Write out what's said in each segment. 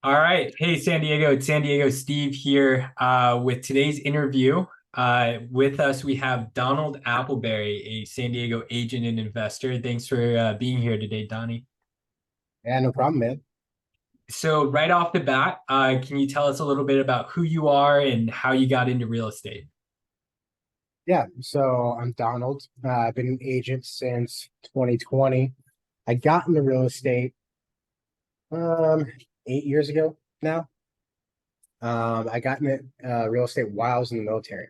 All right. Hey, San Diego. It's San Diego Steve here with today's interview. With us, we have Donald Appleberry, a San Diego agent and investor. Thanks for being here today, Donnie. Yeah, no problem, man. So, right off the bat, can you tell us a little bit about who you are and how you got into real estate? Yeah, so I'm Donald. I've been an agent since 2020. I got into real estate um 8 years ago now. I got into real estate while I was in the military.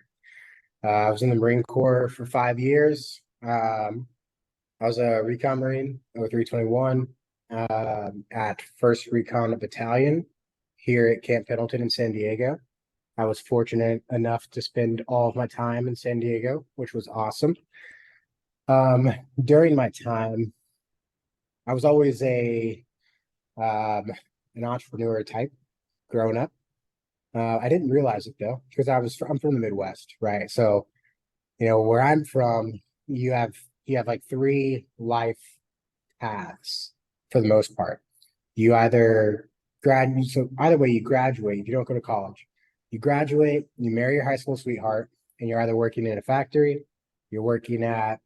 I was in the Marine Corps for 5 years. I was a recon Marine, 0321, at First Recon Battalion here at Camp Pendleton in San Diego. I was fortunate enough to spend all of my time in San Diego, which was awesome. Um, During my time, I was always a an entrepreneur type growing up. I didn't realize it though, because I'm from the Midwest, right? So, where I'm from, you have you have like three life paths for the most part. You either so either way you graduate, if you don't go to college. You graduate, you marry your high school sweetheart, and you're either working in a factory, you're working at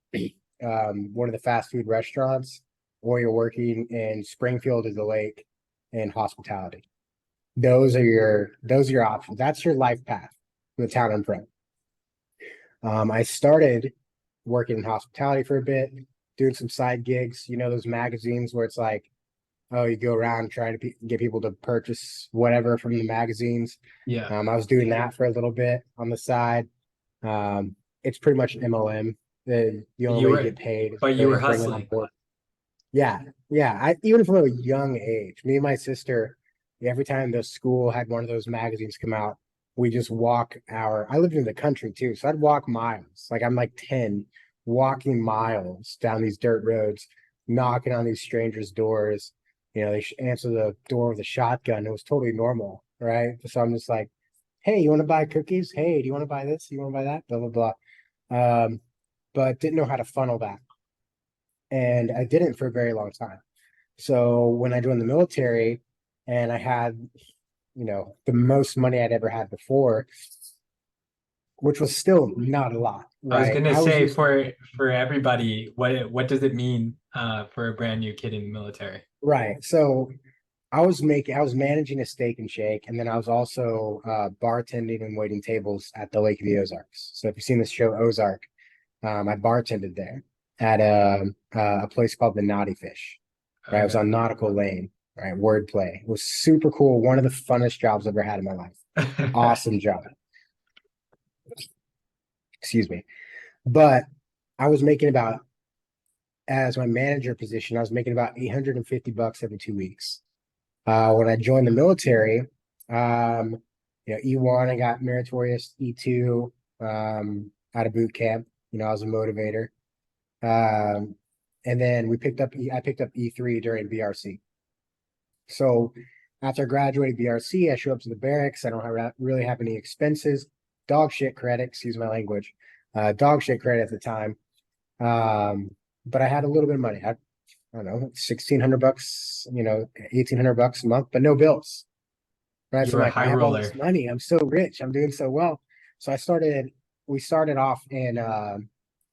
one of the fast food restaurants, or you're working in Springfield of the Lake in hospitality. Those are your options. That's your life path in the town I'm from. I started working in hospitality for a bit, doing some side gigs. You know those magazines where it's like, oh, you go around trying to get people to purchase whatever from the magazines. Yeah. I was doing that for a little bit on the side. It's pretty much MLM. The only You way you were, get paid is but you were bringing on hustling. board. Yeah, yeah. Even from a young age, me and my sister, every time the school had one of those magazines come out, we just walk our. I lived in the country too, so I'd walk miles. Like I'm like 10, walking miles down these dirt roads, knocking on these strangers' doors. They answer the door with a shotgun. It was totally normal, right? So I'm just like, hey, you want to buy cookies? Hey, do you want to buy this? You want to buy that? Blah blah blah. But didn't know how to funnel that, and I didn't for a very long time. So when I joined the military, and I had, the most money I'd ever had before, which was still not a lot, I was right? gonna I was say used to, for everybody, what does it mean for a brand new kid in the military? right. So I was managing a steak and shake, and then I was also bartending and waiting tables at the Lake of the Ozarks. So if you've seen the show Ozark, I bartended there at a place called the Naughty Fish. Right, I was Okay. on Nautical Lane. Right, wordplay. It was super cool. One of the funnest jobs I've ever had in my life. Awesome job. Excuse me. But I was making about, as my manager position, I was making about 850 bucks every 2 weeks. When I joined the military, um, E1, I got meritorious E2 out of boot camp. I was a motivator. Um, and then I picked up E3 during BRC. So after I graduated BRC, I show up to the barracks. I don't really have any expenses. Dog shit credit, excuse my language. Dog shit credit at the time. Um, but I had a little bit of money. I don't know, 1,600 bucks, 1,800 bucks a month, but no bills. Right. You So I'm were a like, I high have all this roller. money. I'm so rich. I'm doing so well. So we started off in a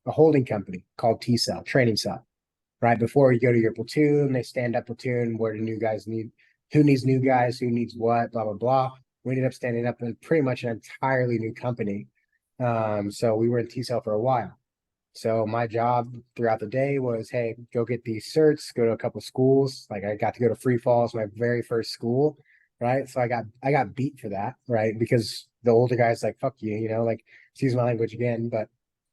holding company called T Cell, Training Cell. Right before you go to your platoon, they stand up platoon. Where do new guys need? Who needs new guys? Who needs what? Blah blah blah. We ended up standing up in pretty much an entirely new company. So we were in T Cell for a while. So my job throughout the day was, hey, go get these certs, go to a couple of schools. Like I got to go to Free Falls, my very first school, right? So I got beat for that, right? Because the older guys like, fuck you, like excuse my language again, but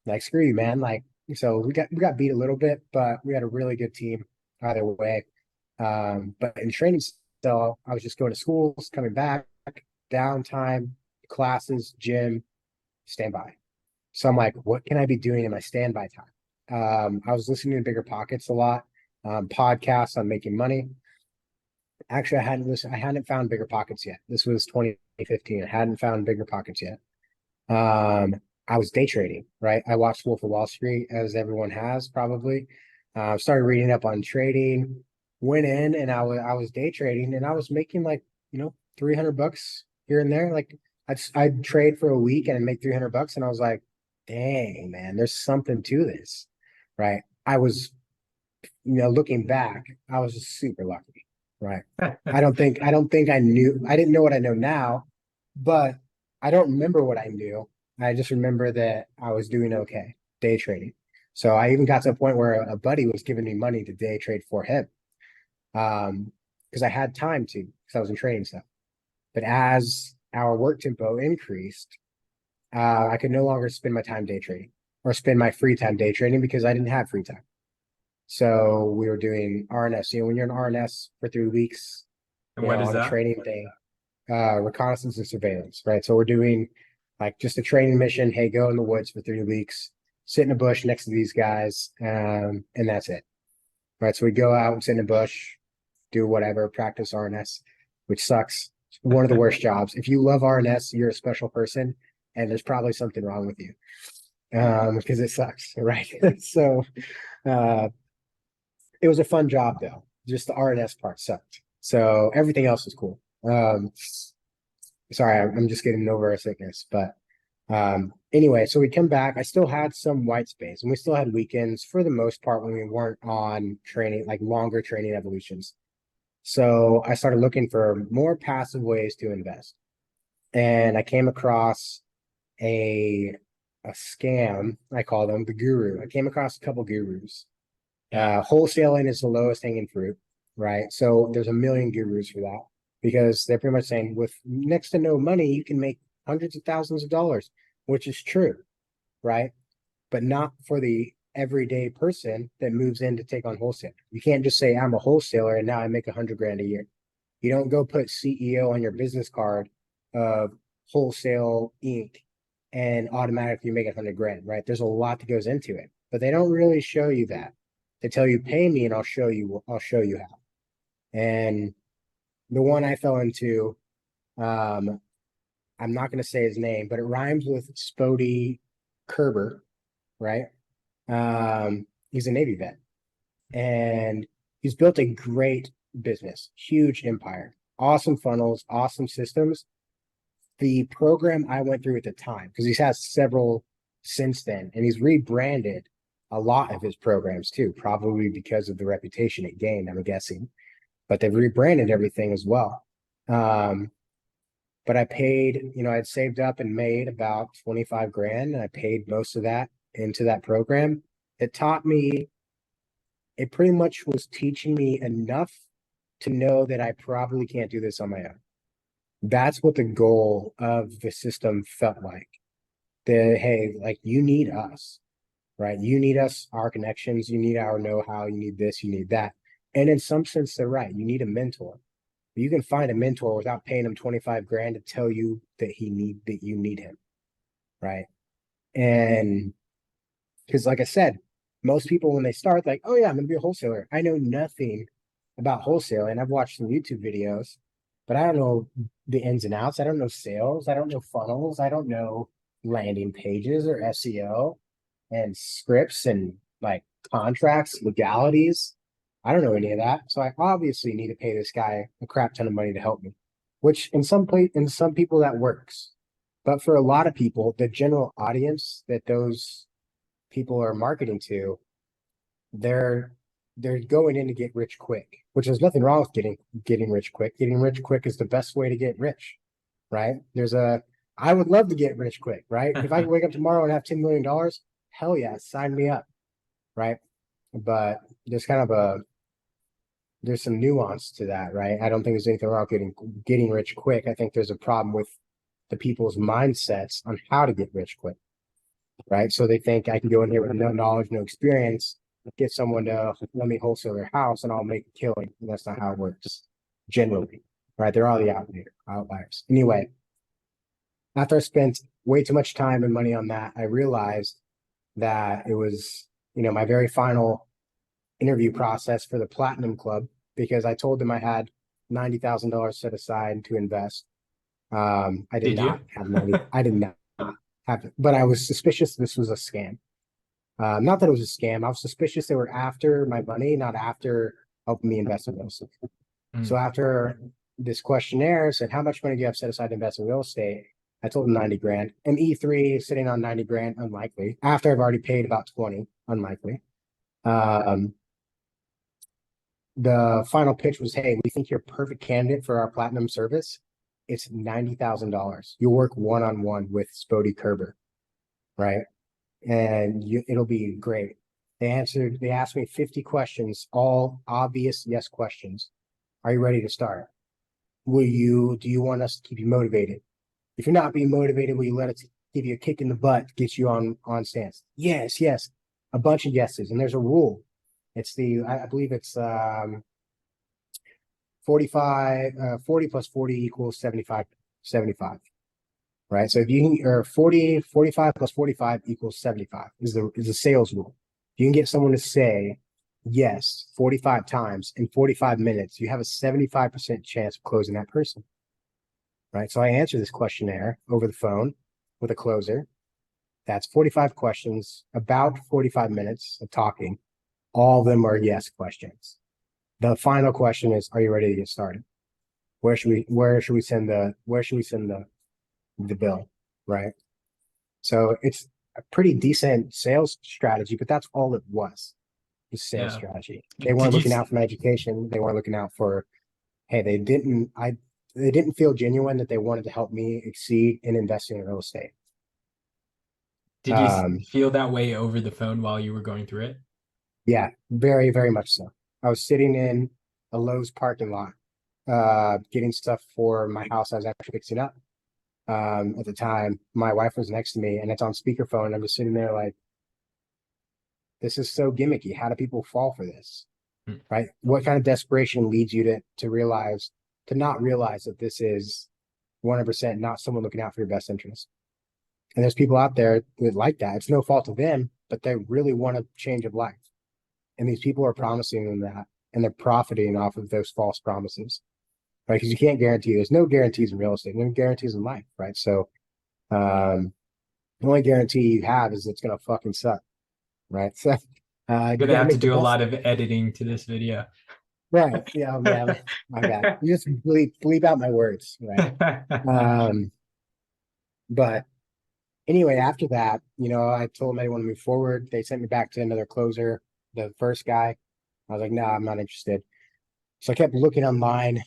like screw you, man. Like so we got beat a little bit, but we had a really good team either way. But in training still, I was just going to schools, coming back, downtime, classes, gym, standby. So I'm like, what can I be doing in my standby time? I was listening to Bigger Pockets a lot, podcasts on making money. Actually, I hadn't found Bigger Pockets yet. This was 2015. I hadn't found Bigger Pockets yet. I was day trading, right? I watched Wolf of Wall Street, as everyone has probably. Started reading up on trading, went in and I was day trading and I was making like $300 here and there. Like I'd trade for a week and I'd make $300, and I was like, dang, man, there's something to this, right? I was, looking back, I was just super lucky, right? I don't think I didn't know what I know now, but I don't remember what I knew. I just remember that I was doing okay day trading. So I even got to a point where a buddy was giving me money to day trade for him. Because I had time to, because I was in training stuff. But as our work tempo increased, I could no longer spend my time day trading or spend my free time day trading because I didn't have free time. So we were doing RNS. When you're in RNS for 3 weeks, And what is on a that? training thing, reconnaissance and surveillance, right? So we're doing like just a training mission. Hey, go in the woods for 3 weeks, sit in a bush next to these guys, and that's it. Right. So we go out and sit in a bush, do whatever, practice RNS, which sucks. One of the worst jobs. If you love RNS, you're a special person, and there's probably something wrong with you. Because it sucks, right? So it was a fun job though. Just the RNS part sucked. So everything else was cool. Sorry, I'm just getting over a sickness, but anyway, so we come back. I still had some white space, and we still had weekends for the most part when we weren't on training, like longer training evolutions. So I started looking for more passive ways to invest. And I came across a scam, I call them the guru. I came across a couple gurus. Wholesaling is the lowest hanging fruit, right? So there's a million gurus for that because they're pretty much saying with next to no money, you can make hundreds of thousands of dollars, which is true, right? But not for the everyday person that moves in to take on wholesale. You can't just say I'm a wholesaler and now I make 100 grand a year. You don't go put CEO on your business card of Wholesale Inc. and automatically make 100 grand, right? There's a lot that goes into it, but they don't really show you that. They tell you pay me and I'll show you how. And the one I fell into, I'm not going to say his name, but it rhymes with Spody Kerber, right? He's a Navy vet, and he's built a great business, huge empire, awesome funnels, awesome systems. The program I went through at the time, because he's had several since then, and he's rebranded a lot of his programs too, probably because of the reputation it gained, I'm guessing. But they've rebranded everything as well. But I paid, I'd saved up and made about 25 grand, and I paid most of that into that program. It pretty much was teaching me enough to know that I probably can't do this on my own. That's what the goal of the system felt like. Hey, like you need us, right? You need us, our connections, you need our know-how, you need this, you need that. And in some sense, they're right. You need a mentor. You can find a mentor without paying him 25 grand to tell you that you need him, right? And because like I said, most people when they start, like, oh yeah, I'm gonna be a wholesaler. I know nothing about wholesaling. I've watched some YouTube videos, but I don't know the ins and outs. I don't know sales. I don't know funnels. I don't know landing pages or SEO and scripts and like contracts, legalities. I don't know any of that. So I obviously need to pay this guy a crap ton of money to help me, which in some people that works. But for a lot of people, the general audience that those people are marketing to, they're going in to get rich quick, which there's nothing wrong with getting rich quick. Getting rich quick is the best way to get rich, right? I would love to get rich quick, right? If I could wake up tomorrow and have $10 million, hell yeah, sign me up, right? But there's some nuance to that, right? I don't think there's anything wrong with getting rich quick. I think there's a problem with the people's mindsets on how to get rich quick, right? So they think I can go in here with no knowledge, no experience, get someone to let me wholesale their house and I'll make a killing. And that's not how it works generally, right? They're all the outliers. Anyway, after I spent way too much time and money on that, I realized that it was, my very final interview process for the Platinum Club, because I told them I had $90,000 set aside to invest. I did not have money. I did not have it, but I was suspicious this was a scam. Not that it was a scam. I was suspicious they were after my money, not after helping me invest in those. So after this questionnaire said, how much money do you have set aside to invest in real estate? I told him 90 grand. And E3 sitting on 90 grand, unlikely. After I've already paid about 20, unlikely. The final pitch was, hey, we think you're a perfect candidate for our platinum service. It's $90,000. You'll work one-on-one with Spodie Kerber, right? And it'll be great. They asked me 50 questions, all obvious yes questions. Are you ready to start? Do you want us to keep you motivated? If you're not being motivated, will you let us give you a kick in the butt, get you on stance? Yes, yes. A bunch of yeses. And there's a rule. It's I believe it's 40 plus 40 equals 75, right? So if or 45 plus 45 equals 75 is a sales rule. If you can get someone to say yes 45 times in 45 minutes, you have a 75% chance of closing that person, right? So I answer this questionnaire over the phone with a closer. That's 45 questions, about 45 minutes of talking. All of them are yes questions. The final question is, are you ready to get started? Where should we send the bill, right? So it's a pretty decent sales strategy, but that's all it was. The sales strategy. They weren't looking out for my education. They weren't looking out for, hey, they didn't feel genuine that they wanted to help me exceed in investing in real estate. Did you feel that way over the phone while you were going through it? Yeah, very, very much so. I was sitting in a Lowe's parking lot, getting stuff for my house I was actually fixing up. At the time, my wife was next to me and it's on speakerphone. And I'm just sitting there like, this is so gimmicky. How do people fall for this? Right? What kind of desperation leads you to not realize that this is 100% not someone looking out for your best interest? And there's people out there that like that. It's no fault of them, but they really want a change of life. And these people are promising them that, and they're profiting off of those false promises, right? Because you can't guarantee. There's no guarantees in real estate, no guarantees in life, right? So the only guarantee you have is it's gonna fucking suck, right? So I'm gonna have to do a lot of editing to this video. Right. Yeah, man. My bad. You just bleep out my words, right? But anyway, after that, I told them I didn't want to move forward. They sent me back to another closer, the first guy. I was like, no, I'm not interested. So I kept looking online.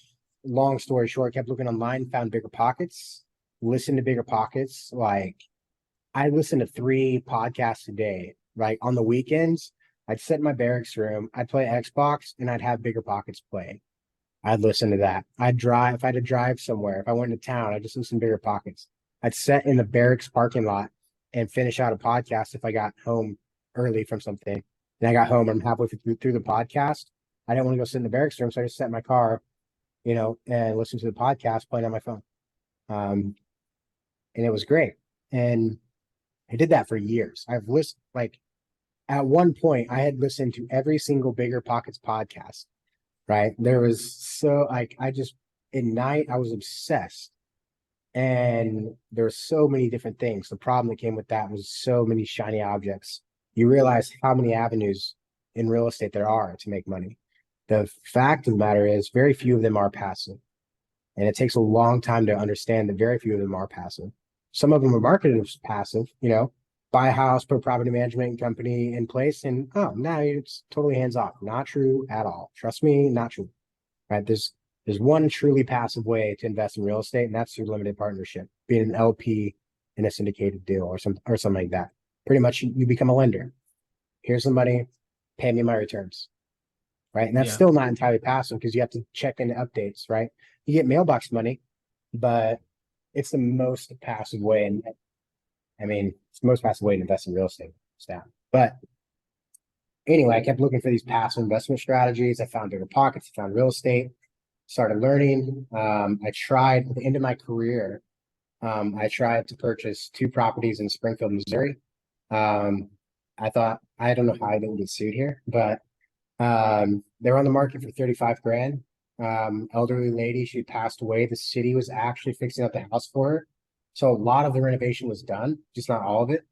Long story short, kept looking online, found Bigger Pockets, listened to Bigger Pockets. Like, I listened to 3 podcasts a day, right? On the weekends, I'd sit in my barracks room, I'd play Xbox, and I'd have Bigger Pockets playing. I'd listen to that. I'd drive, if I had to drive somewhere, if I went into town, I'd just listen to Bigger Pockets. I'd sit in the barracks parking lot and finish out a podcast if I got home early from something. And I got home, I'm halfway through the podcast. I didn't want to go sit in the barracks room, so I just sat in my car, and listen to the podcast playing on my phone. And it was great. And I did that for years. I've listened, like, at one point, I had listened to every single Bigger Pockets podcast, right? There was at night, I was obsessed. And there were so many different things. The problem that came with that was so many shiny objects. You realize how many avenues in real estate there are to make money. The fact of the matter is very few of them are passive. And it takes a long time to understand that very few of them are passive. Some of them are marketed as passive, buy a house, put a property management company in place, and now it's totally hands off. Not true at all. Trust me, not true. Right? There's one truly passive way to invest in real estate, and that's through limited partnership, being an LP in a syndicated deal or something like that. Pretty much you become a lender. Here's the money, pay me my returns. Right. And that's still not entirely passive because you have to check into updates, right? You get mailbox money, but it's the most passive way. And it's the most passive way to invest in real estate. But anyway, I kept looking for these passive investment strategies. I found Bigger Pockets, I found real estate, started learning. I tried at the end of my career, I tried to purchase 2 properties in Springfield, Missouri. I thought, I don't know how I didn't get sued here, but they were on the market for 35 grand. Elderly lady, she passed away. The city was actually fixing up the house for her. So a lot of the renovation was done, just not all of it.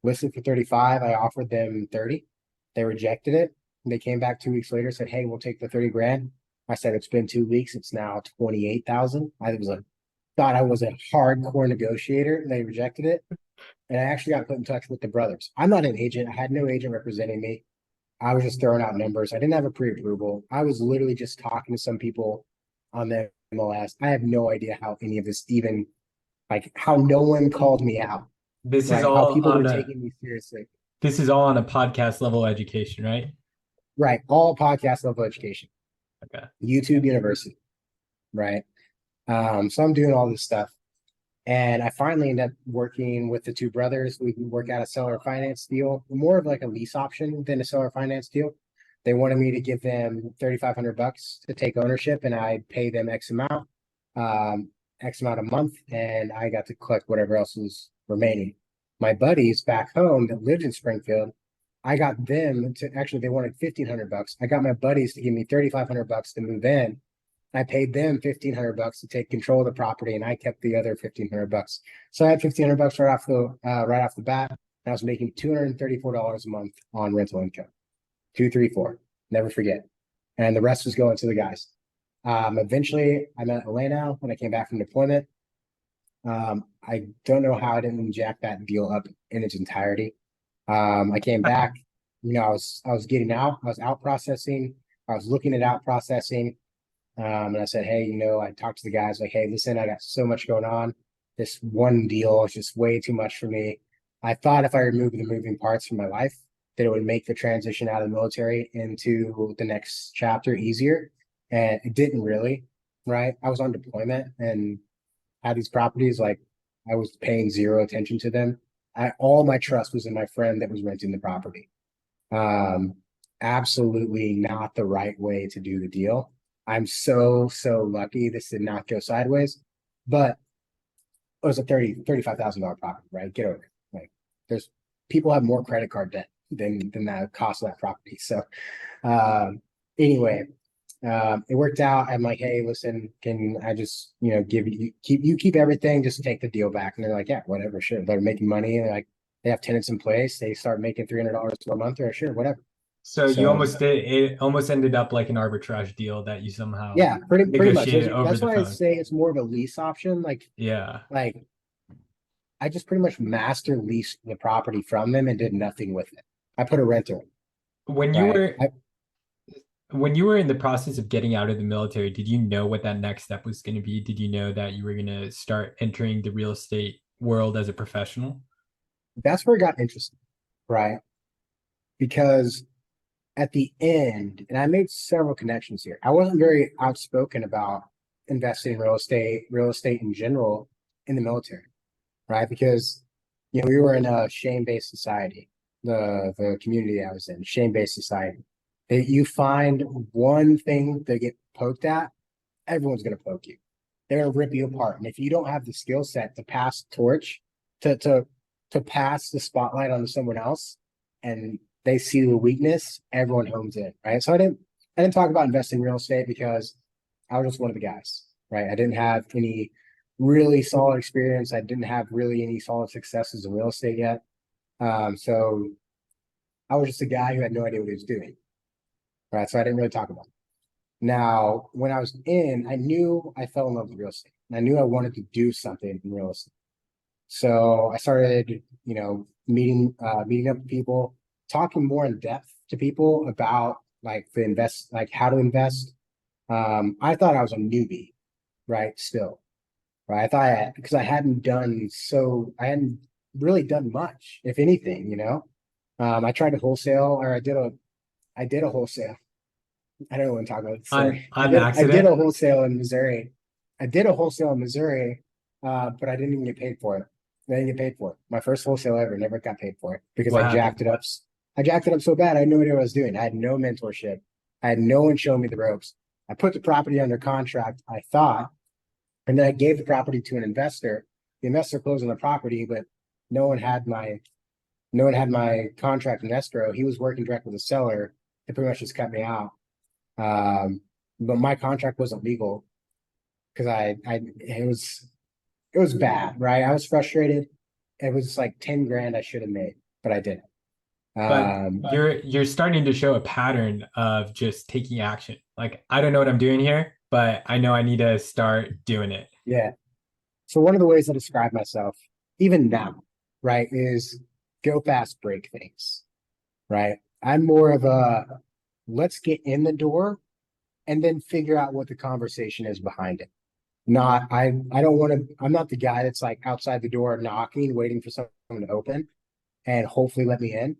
Listed for 35. I offered them 30. They rejected it. They came back 2 weeks later, said, hey, we'll take the 30 grand. I said, it's been 2 weeks. It's now 28,000. Thought I was a hardcore negotiator and they rejected it. And I actually got put in touch with the brothers. I'm not an agent. I had no agent representing me. I was just throwing out numbers. I didn't have a pre-approval. I was literally just talking to some people on the MLS. I have no idea how any of this even, like, how no one called me out, This is right? How all people were on a taking me seriously, this is all on a podcast level education, right? right? All podcast level education, Okay. YouTube University, right? So I'm doing all this stuff. And I finally ended up working with the two brothers. We can work out a seller finance deal, more of like a lease option than a seller finance deal. They wanted me to give them $3,500 to take ownership, and I pay them X amount a month, and I got to collect whatever else was remaining. My buddies back home that lived in Springfield, I got them to actually they wanted $1,500. I got my buddies to give me $3,500 to move in. I paid them $1,500 to take control of the property, and I kept the other $1,500. So I had $1,500 right off the bat, and I was making $234 a month on rental income. 234, never forget. And the rest was going to the guys. Eventually, I met Elena when I came back from deployment. I don't know how I didn't jack that deal up in its entirety. I came back, I was getting out, I was out processing, I was looking at out processing. And I said, hey, I talked to the guys like, hey, listen, I got so much going on. This one deal is just way too much for me. I thought if I removed the moving parts from my life, that it would make the transition out of the military into the next chapter easier. And it didn't really, right? I was on deployment and had these properties, like I was paying zero attention to them. All my trust was in my friend that was renting the property. Absolutely not the right way to do the deal. I'm so lucky this did not go sideways, but it was a $35,000 property, right? Get over it. Like, there's people have more credit card debt than the cost of that property. So anyway, it worked out. I'm like, hey, listen, can I just keep everything, just take the deal back? And they're like, yeah, whatever, sure. They're making money, and like they have tenants in place. They start making $300 a month, or sure, whatever. So you So almost did it almost ended up like an arbitrage deal that you somehow yeah, pretty much. negotiated over That's the why I phone. say it's more of a lease option. Yeah. Like I just pretty much master leased the property from them and did nothing with it. I put a renter in, When you right? were when you were in the process of getting out of the military, did you know what that next step was going to be? Did you know that you were going to start entering the real estate world as a professional? That's where it got interesting, right? Because at the end, and I made several connections here. I wasn't very outspoken about investing in real estate in general in the military, right? Because we were in a shame-based society, the community I was in, shame-based society. You find one thing to get poked at, everyone's gonna poke you. They're gonna rip you apart. And if you don't have the skill set to pass the torch, to pass the spotlight on to someone else, and they see the weakness, everyone homes in, right? So I didn't talk about investing in real estate because I was just one of the guys, right? I didn't have any really solid experience. I didn't have really any solid successes in real estate yet. So I was just a guy who had no idea what he was doing, right? So I didn't really talk about it. Now, when I was in, I knew I fell in love with real estate. And I knew I wanted to do something in real estate. So I started, meeting up with people, talking more in depth to people about like how to invest. I thought I was a newbie, right? Still, right? Because I hadn't really done much, if anything. I tried to wholesale, or I did a wholesale. I don't want to talk about the story. On I did accident? a wholesale in Missouri. But I didn't even get paid for it. I didn't get paid for it. My first wholesale ever, never got paid for it because What I happened? jacked it up. I jacked it up so bad, I had no idea what I was doing. I had no mentorship. I had no one showing me the ropes. I put the property under contract, I thought, and then I gave the property to an investor. The investor closed on the property, but no one had my contract in escrow. He was working direct with the seller to pretty much just cut me out. But my contract wasn't legal because it was bad, right? I was frustrated. It was like 10 grand I should have made, but I didn't. But Um, you're starting to show a pattern of just taking action. Like, I don't know what I'm doing here, but I know I need to start doing it. yeah. So one of the ways I describe myself, even now, right, is go fast, break things, right? I'm more of a let's get in the door and then figure out what the conversation is behind it. Not I don't want to, I'm not the guy that's like outside the door knocking, waiting for someone to open and hopefully let me in,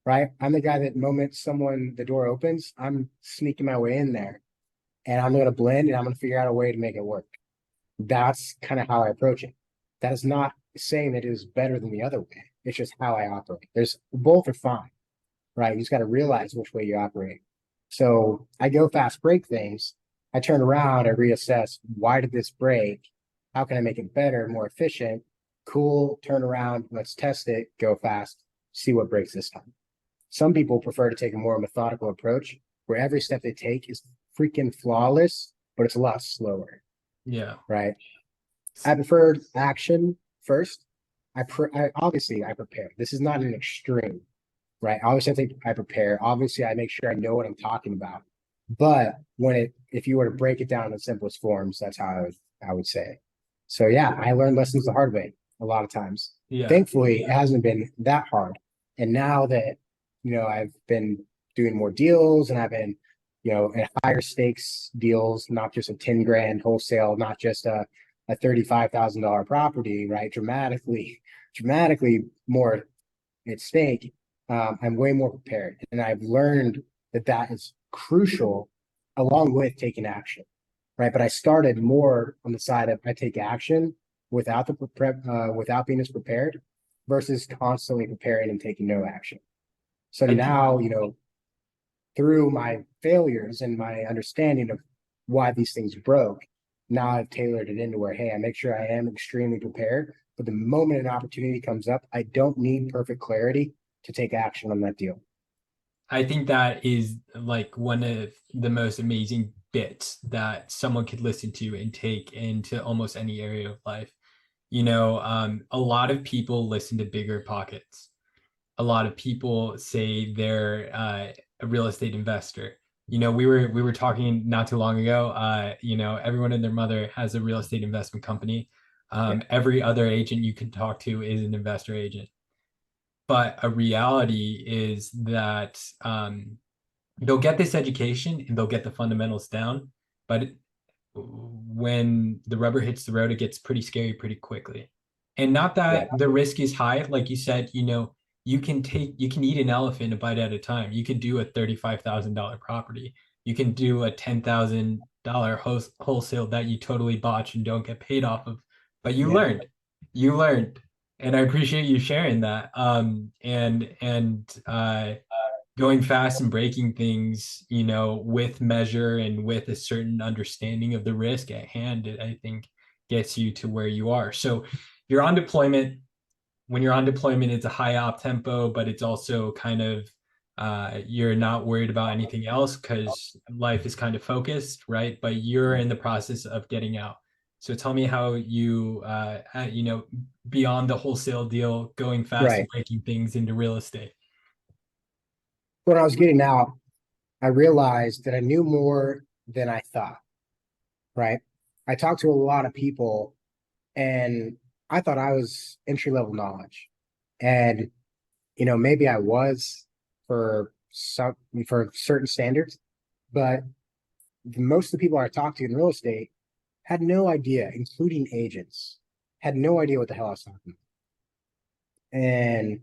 right? I'm the guy that moment someone the door opens, I'm sneaking my way in there and I'm gonna blend and I'm gonna figure out a way to make it work. That's kind of how I approach it. That is not saying that it is better than the other way. It's just how I operate. There's both are fine, right? You just got to realize which way you operate. So I go fast, break things. I turn around, I reassess why did this break? How can I make it better, more efficient? Cool, turn around, let's test it, go fast, see what breaks this time. Some people prefer to take a more methodical approach where every step they take is freaking flawless, but it's a lot slower, Yeah. right? I prefer action first. I obviously I prepare. This is not an extreme, right? Obviously, I think I prepare. Obviously, I make sure I know what I'm talking about. But if you were to break it down in the simplest forms, that's how I would say it. So yeah, I learned lessons the hard way a lot of times. Yeah. Thankfully, it hasn't been that hard. And now that I've been doing more deals and I've been in higher stakes deals, not just a 10 grand wholesale, not just a $35,000 property, right? Dramatically more at stake. I'm way more prepared, and I've learned that that is crucial along with taking action, right? But I started more on the side of I take action without the prep, without being as prepared, versus constantly preparing and taking no action. So I think now, through my failures and my understanding of why these things broke, now I've tailored it into where, hey, I make sure I am extremely prepared. But the moment an opportunity comes up, I don't need perfect clarity to take action on that deal. I think that is like one of the most amazing bits that someone could listen to and take into almost any area of life. A lot of people listen to Bigger Pockets. A lot of people say they're a real estate investor. We were talking not too long ago. Everyone and their mother has a real estate investment company. Yeah, Every other agent you can talk to is an investor agent. But a reality is that they'll get this education and they'll get the fundamentals down. But when the rubber hits the road, it gets pretty scary pretty quickly. And not yeah, that the risk is high, like you said, you can eat an elephant a bite at a time. You can do a $35,000 property. You can do a $10,000 wholesale that you totally botch and don't get paid off of. But yeah. you learned, and I appreciate you sharing that. Going fast and breaking things, with measure and with a certain understanding of the risk at hand, I think gets you to where you are. So you're on deployment. When you're on deployment, it's a high op tempo, but it's also kind of you're not worried about anything else because life is kind of focused, right? But you're in the process of getting out. So tell me how beyond the wholesale deal, going fast and Right. breaking things into real estate. When I was getting out, I realized that I knew more than I thought, right? I talked to a lot of people and I thought I was entry level knowledge. And, maybe I was for some for certain standards, but most of the people I talked to in real estate had no idea, including agents, had no idea what the hell I was talking about. And,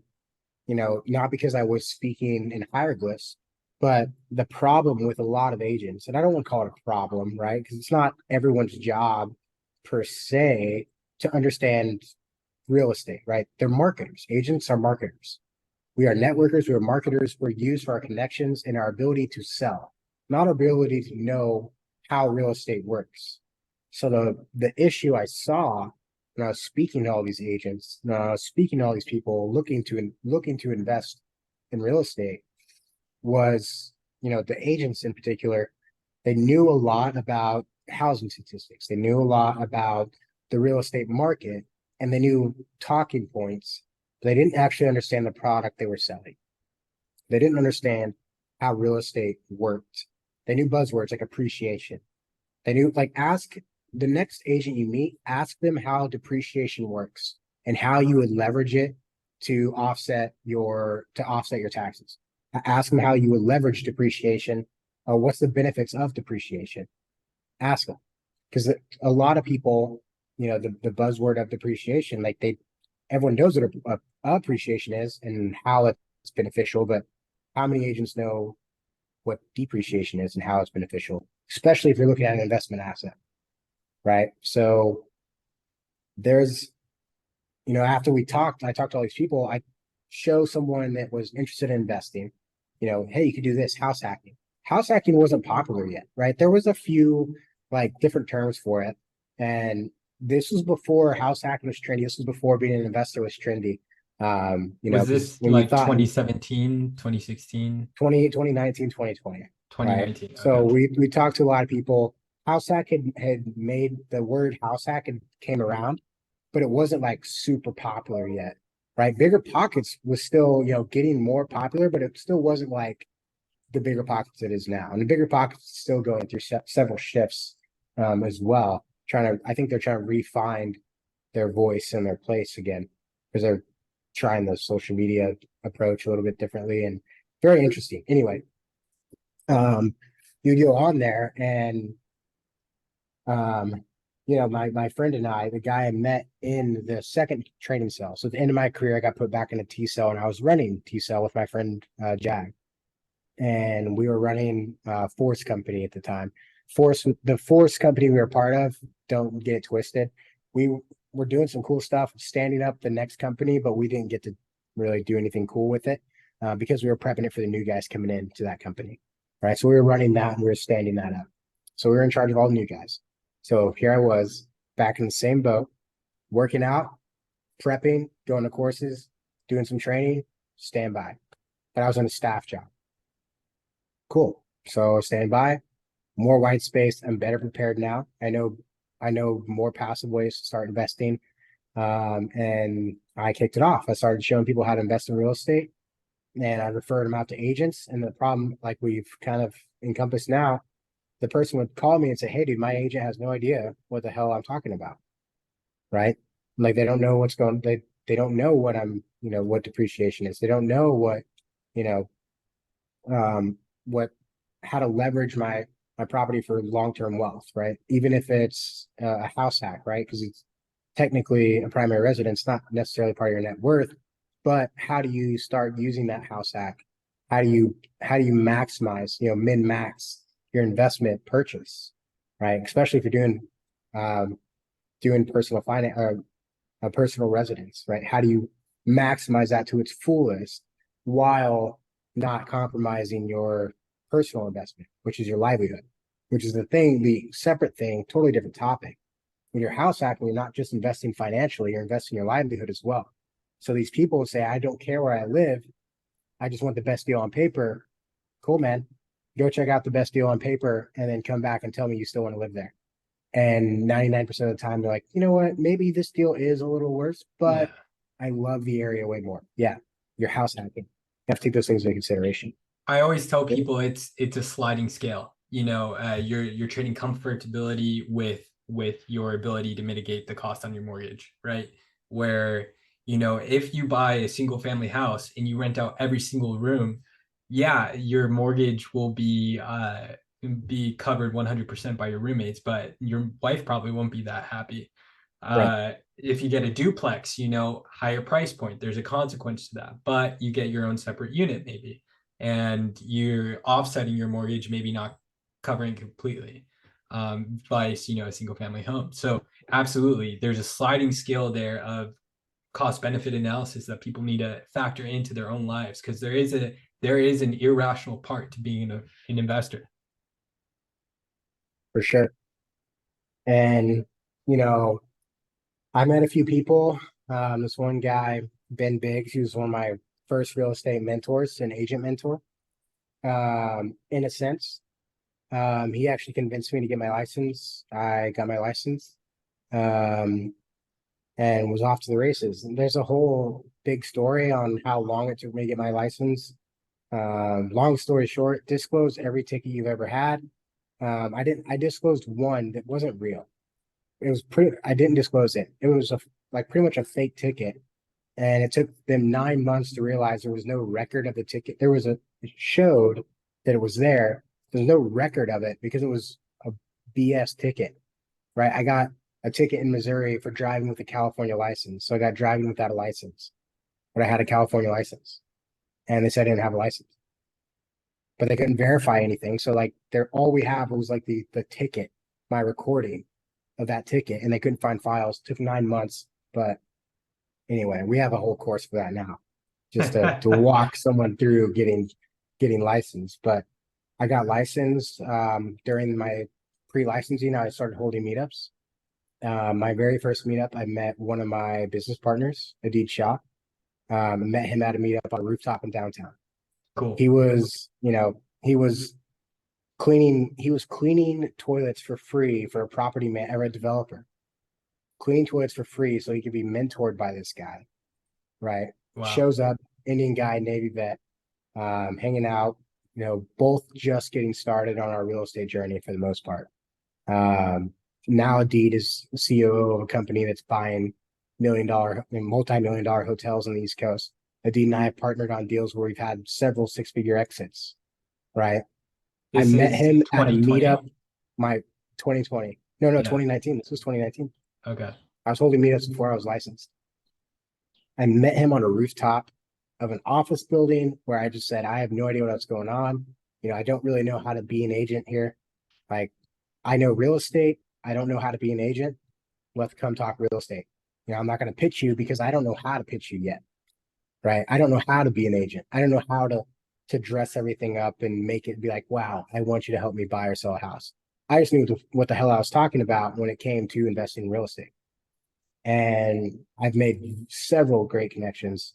not because I was speaking in hieroglyphs, but the problem with a lot of agents, and I don't want to call it a problem, right? Because it's not everyone's job per se to understand real estate, right? They're marketers. Agents are marketers. We are networkers, we are marketers, we're used for our connections and our ability to sell, not our ability to know how real estate works. So the issue I saw when I was speaking to all these agents, when I was speaking to all these people looking to invest in real estate was, the agents in particular, they knew a lot about housing statistics. They knew a lot about the real estate market and they knew talking points. But they didn't actually understand the product they were selling. They didn't understand how real estate worked. They knew buzzwords like appreciation. They knew, like, ask the next agent you meet, ask them how depreciation works and how you would leverage it to offset your taxes. Ask them how you would leverage depreciation. What's the benefits of depreciation? Ask them, because a lot of people, the buzzword of depreciation, like everyone knows what appreciation is and how it's beneficial, but how many agents know what depreciation is and how it's beneficial, especially if you're looking at an investment asset, right? So there's, after I talked to all these people, I show someone that was interested in investing, hey, you could do this, house hacking. House hacking wasn't popular yet, right? There was a few like different terms for it. And this was before house hacking was trendy. This was before being an investor was trendy. Was because this when you like thought 2017, 2016, 2019, 2020, right? 2019? So Okay. we talked to a lot of people. House hack had made the word house hack and came around, but it wasn't like super popular yet, right? Bigger Pockets was still, getting more popular, but it still wasn't like the Bigger Pockets it is now. And the Bigger Pockets is still going through several shifts as well. I think they're trying to refine their voice and their place again because they're trying the social media approach a little bit differently and very interesting. Anyway, you go on there and my friend and I, the guy I met in the second training cell. So at the end of my career, I got put back in a T cell and I was running T cell with my friend Jag. And we were running Force Company at the time. The Force Company we were part of, don't get it twisted. We were doing some cool stuff, standing up the next company, but we didn't get to really do anything cool with it because we were prepping it for the new guys coming into that company. Right. So we were running that and we were standing that up. So we were in charge of all the new guys. So here I was back in the same boat, working out, prepping, going to courses, doing some training, standby. But I was on a staff job. Cool. So stand by, more white space. I'm better prepared now. I know more passive ways to start investing. And I kicked it off. I started showing people how to invest in real estate and I referred them out to agents. And the problem, like we've kind of encompassed now, the person would call me and say, hey, dude, my agent has no idea what the hell I'm talking about. Right. Like they don't know they don't know what what depreciation is. They don't know you know, what how to leverage my property for long-term wealth, right? Even if it's a house hack, right? Because it's technically a primary residence, not necessarily part of your net worth, but how do you start using that house hack? How do you maximize, min max your investment purchase, right? Especially if you're doing personal finance or a personal residence, right? How do you maximize that to its fullest while not compromising your personal investment, which is your livelihood, which is the separate thing, totally different topic. When you're house hacking, you're not just investing financially, you're investing your livelihood as well. So these people say, I don't care where I live. I just want the best deal on paper. Cool, man. Go check out the best deal on paper and then come back and tell me you still want to live there. And 99% of the time, they're like, you know what? Maybe this deal is a little worse, but Yeah. I love the area way more. Yeah. You're house hacking. You have to take those things into consideration. I always tell people it's a sliding scale. You're trading comfortability with your ability to mitigate the cost on your mortgage, right? Where, if you buy a single family house and you rent out every single room, yeah, your mortgage will be covered 100% by your roommates, but your wife probably won't be that happy. Right. If you get a duplex, higher price point, there's a consequence to that, but you get your own separate unit maybe, and you're offsetting your mortgage, maybe not covering completely, vice, a single family home. So absolutely, there's a sliding scale there of cost benefit analysis that people need to factor into their own lives, because there is an irrational part to being an investor. For sure. And, you know, I met a few people. This one guy, Ben Biggs, he was one of my first real estate mentors, an agent mentor, in a sense. He actually convinced me to get my license. I got my license, um, and was off to the races. And there's a whole big story on how long it took me to get my license. Long story short, disclose every ticket you've ever had. I disclosed one that wasn't real. I didn't disclose it. It was like pretty much a fake ticket. And it took them 9 months to realize there was no record of the ticket. It showed that it was there. There's no record of it because it was a BS ticket, right? I got a ticket in Missouri for driving with a California license. So I got driving without a license, but I had a California license and they said I didn't have a license, but they couldn't verify anything. So like all we have was like the ticket, my recording of that ticket, and they couldn't find files. It took 9 months, but anyway, we have a whole course for that now, just to walk someone through getting licensed. But I got licensed during my pre-licensing. I started holding meetups. My very first meetup, I met one of my business partners, Adid Shah. Met him at a meetup on a rooftop in downtown. Cool. He was cleaning toilets for free for a property man or a developer. Cleaning toilets for free so he could be mentored by this guy, right? Wow. Shows up, Indian guy, Navy vet, hanging out, both just getting started on our real estate journey for the most part. Now Adid is COO of a company that's buying multi-million dollar hotels on the East Coast. Adid and I have partnered on deals where we've had several six-figure exits, right? I met him at a meetup, my 2020. No, 2019. This was 2019. Okay. I was holding meetups before I was licensed. I met him on a rooftop of an office building where I just said, I have no idea what's going on. I don't really know how to be an agent here. Like, I know real estate. I don't know how to be an agent. Let's come talk real estate. I'm not going to pitch you because I don't know how to pitch you yet, right? I don't know how to be an agent. I don't know how to dress everything up and make it be like, wow, I want you to help me buy or sell a house. I just knew what the hell I was talking about when it came to investing in real estate. And I've made several great connections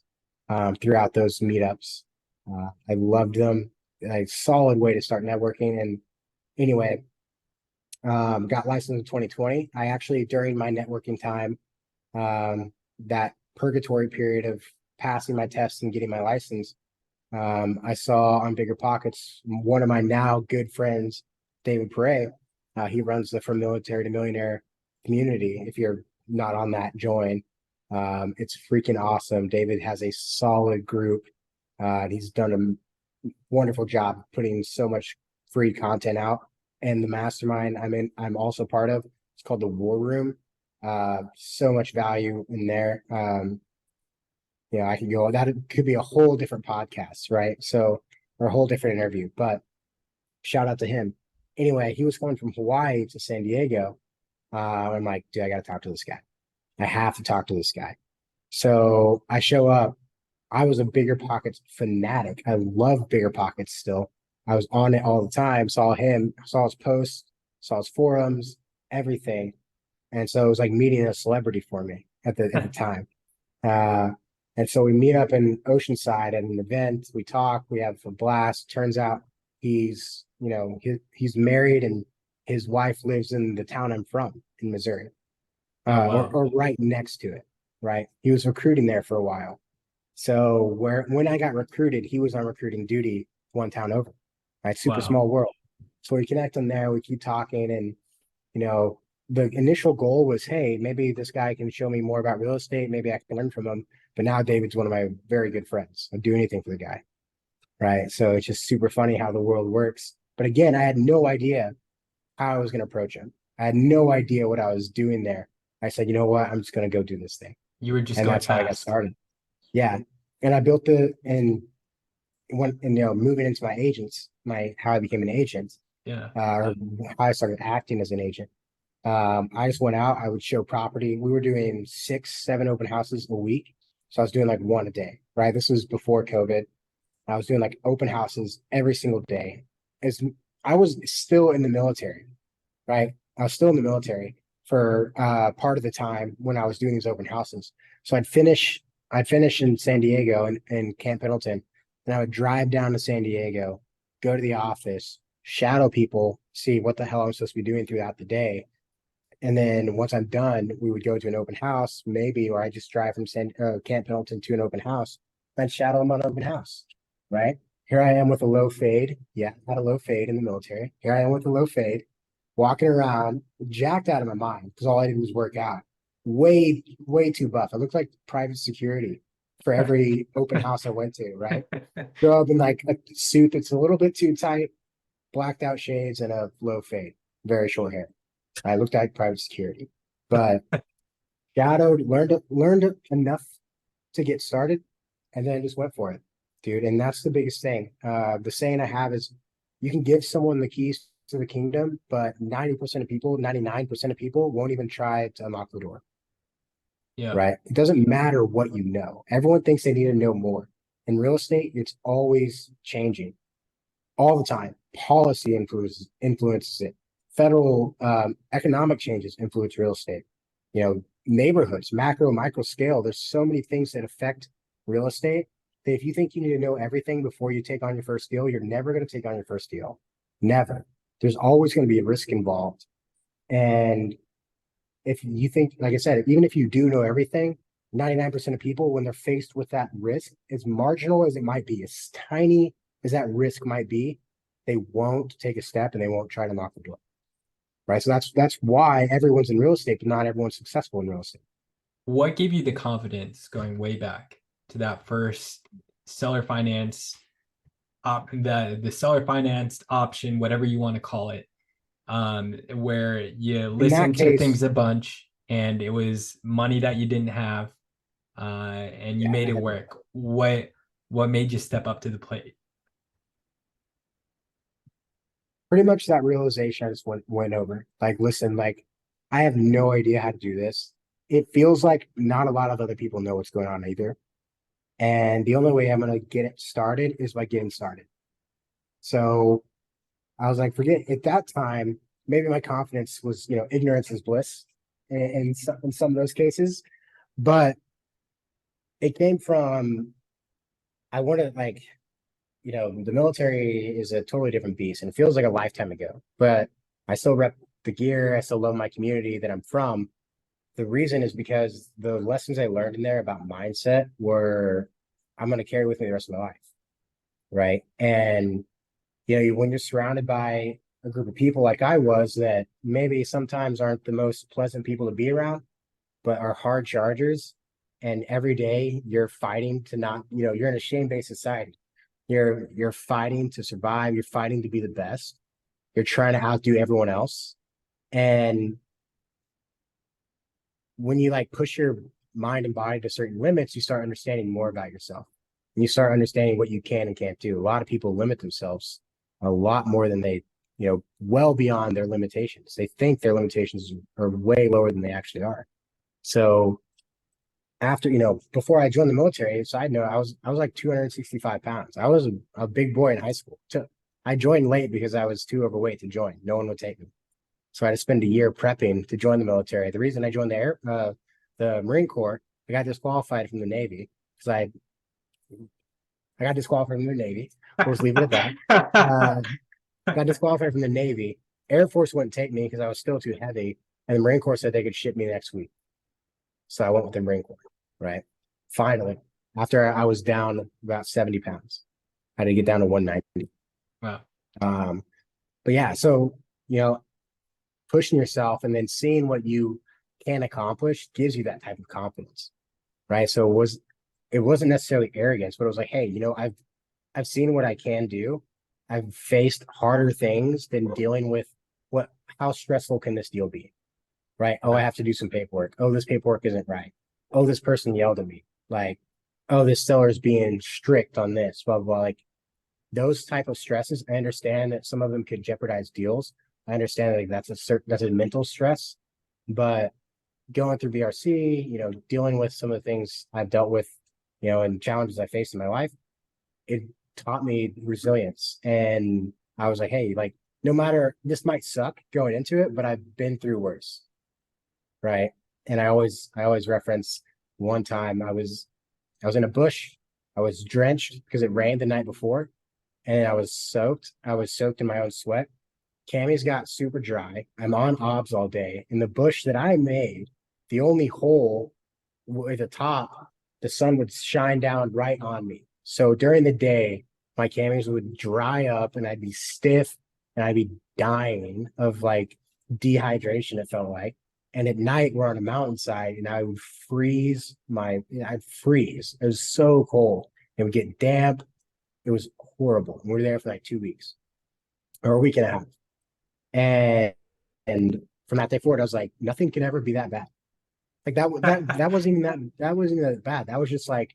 throughout those meetups. I loved them. A solid way to start networking. And anyway, got licensed in 2020. I actually, during my networking time, that purgatory period of passing my tests and getting my license, I saw on Bigger Pockets, one of my now good friends, David Pere. He runs the From Military to Millionaire community. If you're not on that, join. It's freaking awesome. David has a solid group. He's done a wonderful job putting so much free content out. And the mastermind I'm also part of, it's called the War Room. So much value in there. I could go, that could be a whole different podcast, right? So, or a whole different interview, but shout out to him. Anyway, he was going from Hawaii to San Diego. I'm like, dude, I got to talk to this guy. I have to talk to this guy. So I show up. I was a Bigger Pockets fanatic. I love Bigger Pockets still. I was on it all the time, saw him, saw his posts, saw his forums, everything. And so it was like meeting a celebrity for me at the time. And so we meet up in Oceanside at an event. We talk, we have a blast. Turns out he's married and his wife lives in the town I'm from in Missouri, or right next to it, right? He was recruiting there for a while. So when I got recruited, he was on recruiting duty one town over, right? Super small world. So we connect on there, we keep talking, and the initial goal was, hey, maybe this guy can show me more about real estate. Maybe I can learn from him. But now David's one of my very good friends. I'd do anything for the guy, right? So it's just super funny how the world works. But again, I had no idea how I was going to approach him. I had no idea what I was doing there. I said, you know what? I'm just going to go do this thing. You were just and going that's fast. How I got started. Yeah. And I built moving into my agents, how I became an agent, or how I started acting as an agent. I just went out, I would show property. We were doing 6-7 open houses a week. So I was doing like one a day, right? This was before COVID. I was doing like open houses every single day. I was still in the military, right? I was still in the military for part of the time when I was doing these open houses. So I'd finish in San Diego in Camp Pendleton, and I would drive down to San Diego, go to the office, shadow people, see what the hell I'm supposed to be doing throughout the day. And then once I'm done, we would go to an open house, maybe, or I just drive from Camp Pendleton to an open house and shadow them on open house, right? Here I am with a low fade. Yeah, had a low fade in the military. Here I am with a low fade, walking around, jacked out of my mind because all I did was work out. Way too buff. I looked like private security for every open house I went to, right? Show up in like a suit that's a little bit too tight, blacked out shades, and a low fade, very short hair. I looked like private security, but shadowed, learned enough to get started, and then just went for it, dude. And that's the biggest thing. The saying I have is, you can give someone the keys to the kingdom, but 90% of people, 99% of people won't even try to unlock the door. Yeah. Right? It doesn't matter what you know. Everyone thinks they need to know more. In real estate, it's always changing all the time. Policy influences it. Federal economic changes influence real estate. You know, neighborhoods, macro, micro scale. There's so many things that affect real estate that if you think you need to know everything before you take on your first deal, you're never going to take on your first deal. Never. There's always going to be a risk involved. And if you think, like I said, even if you do know everything, 99% of people, when they're faced with that risk, as marginal as it might be, as tiny as that risk might be, they won't take a step and they won't try to knock the door. Right. So that's why everyone's in real estate, but not everyone's successful in real estate. What gave you the confidence going way back to that first seller finance the seller financed option, whatever you want to call it, where you In that listened to case, things a bunch and it was money that you didn't have, and you yeah, made I it had work. What made you step up to the plate? pretty much that realization I just went over. Like, listen, like, I have no idea how to do this. It feels like not a lot of other people know what's going on either. And the only way I'm gonna get it started is by getting started. So I was like, forget at that time, maybe my confidence was, ignorance is bliss in some of those cases. But it came from, I wanted, like, the military is a totally different beast and it feels like a lifetime ago, but I still rep the gear. I still love my community that I'm from. The reason is because the lessons I learned in there about mindset were, I'm going to carry with me the rest of my life. Right. And, when you're surrounded by a group of people like I was, that maybe sometimes aren't the most pleasant people to be around, but are hard chargers. And every day you're fighting to not, you're in a shame-based society. You're fighting to survive. You're fighting to be the best. You're trying to outdo everyone else. And when you like push your mind and body to certain limits, you start understanding more about yourself. And you start understanding what you can and can't do. A lot of people limit themselves a lot more than they, well beyond their limitations. They think their limitations are way lower than they actually are. So after, before I joined the military, side note, I was like 265 pounds. I was a big boy in high school. I joined late because I was too overweight to join. No one would take me. So I had to spend a year prepping to join the military. The reason I joined the Marine Corps, I got disqualified from the Navy because I got disqualified from the Navy. We'll just leave it at that. Got disqualified from the Navy. Air Force wouldn't take me because I was still too heavy, and the Marine Corps said they could ship me next week. So I went with the Marine Corps, right? Finally, after I was down about 70 pounds, I had to get down to 190. Wow. But yeah, so, pushing yourself and then seeing what you can accomplish gives you that type of confidence, right? So it wasn't necessarily arrogance, but it was like, hey, I've seen what I can do. I've faced harder things than dealing with how stressful can this deal be? Right? Oh, I have to do some paperwork. Oh, this paperwork isn't right. Oh, this person yelled at me. Like, oh, this seller is being strict on this, blah, blah, blah. Like, those type of stresses, I understand that some of them could jeopardize deals. I understand like that's a mental stress, but going through BRC, dealing with some of the things I've dealt with, and challenges I faced in my life, it taught me resilience. And I was like, hey, like, no matter, this might suck going into it, but I've been through worse. Right. And I always reference one time I was in a bush. I was drenched because it rained the night before, and I was soaked. I was soaked in my own sweat. Cammy's got super dry. I'm on obs all day. In the bush that I made, the only hole at the top, the sun would shine down right on me. So during the day, my camis would dry up and I'd be stiff and I'd be dying of like dehydration, it felt like. And at night we're on a mountainside and I would I'd freeze. It was so cold. It would get damp. It was horrible. We were there for like 2 weeks or a week and a half. And from that day forward, I was like, nothing can ever be that bad. Like that wasn't even that wasn't even that bad. That was just like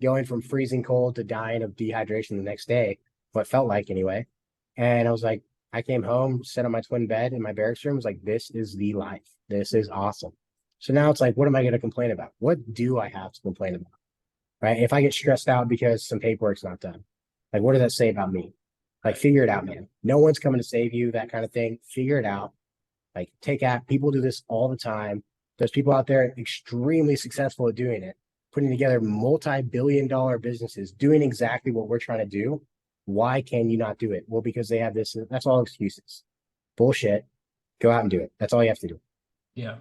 going from freezing cold to dying of dehydration the next day, what it felt like anyway. And I was like, I came home, sat on my twin bed in my barracks room, was like, this is the life. This is awesome. So now it's like, what am I going to complain about? What do I have to complain about? Right? If I get stressed out because some paperwork's not done, like, what does that say about me? Like, figure it out, man. No one's coming to save you, that kind of thing. Figure it out. Like, take act. People do this all the time. There's people out there extremely successful at doing it, putting together multi-billion-dollar businesses, doing exactly what we're trying to do. Why can you not do it? Well, because they have this. That's all excuses. Bullshit. Go out and do it. That's all you have to do. Yeah.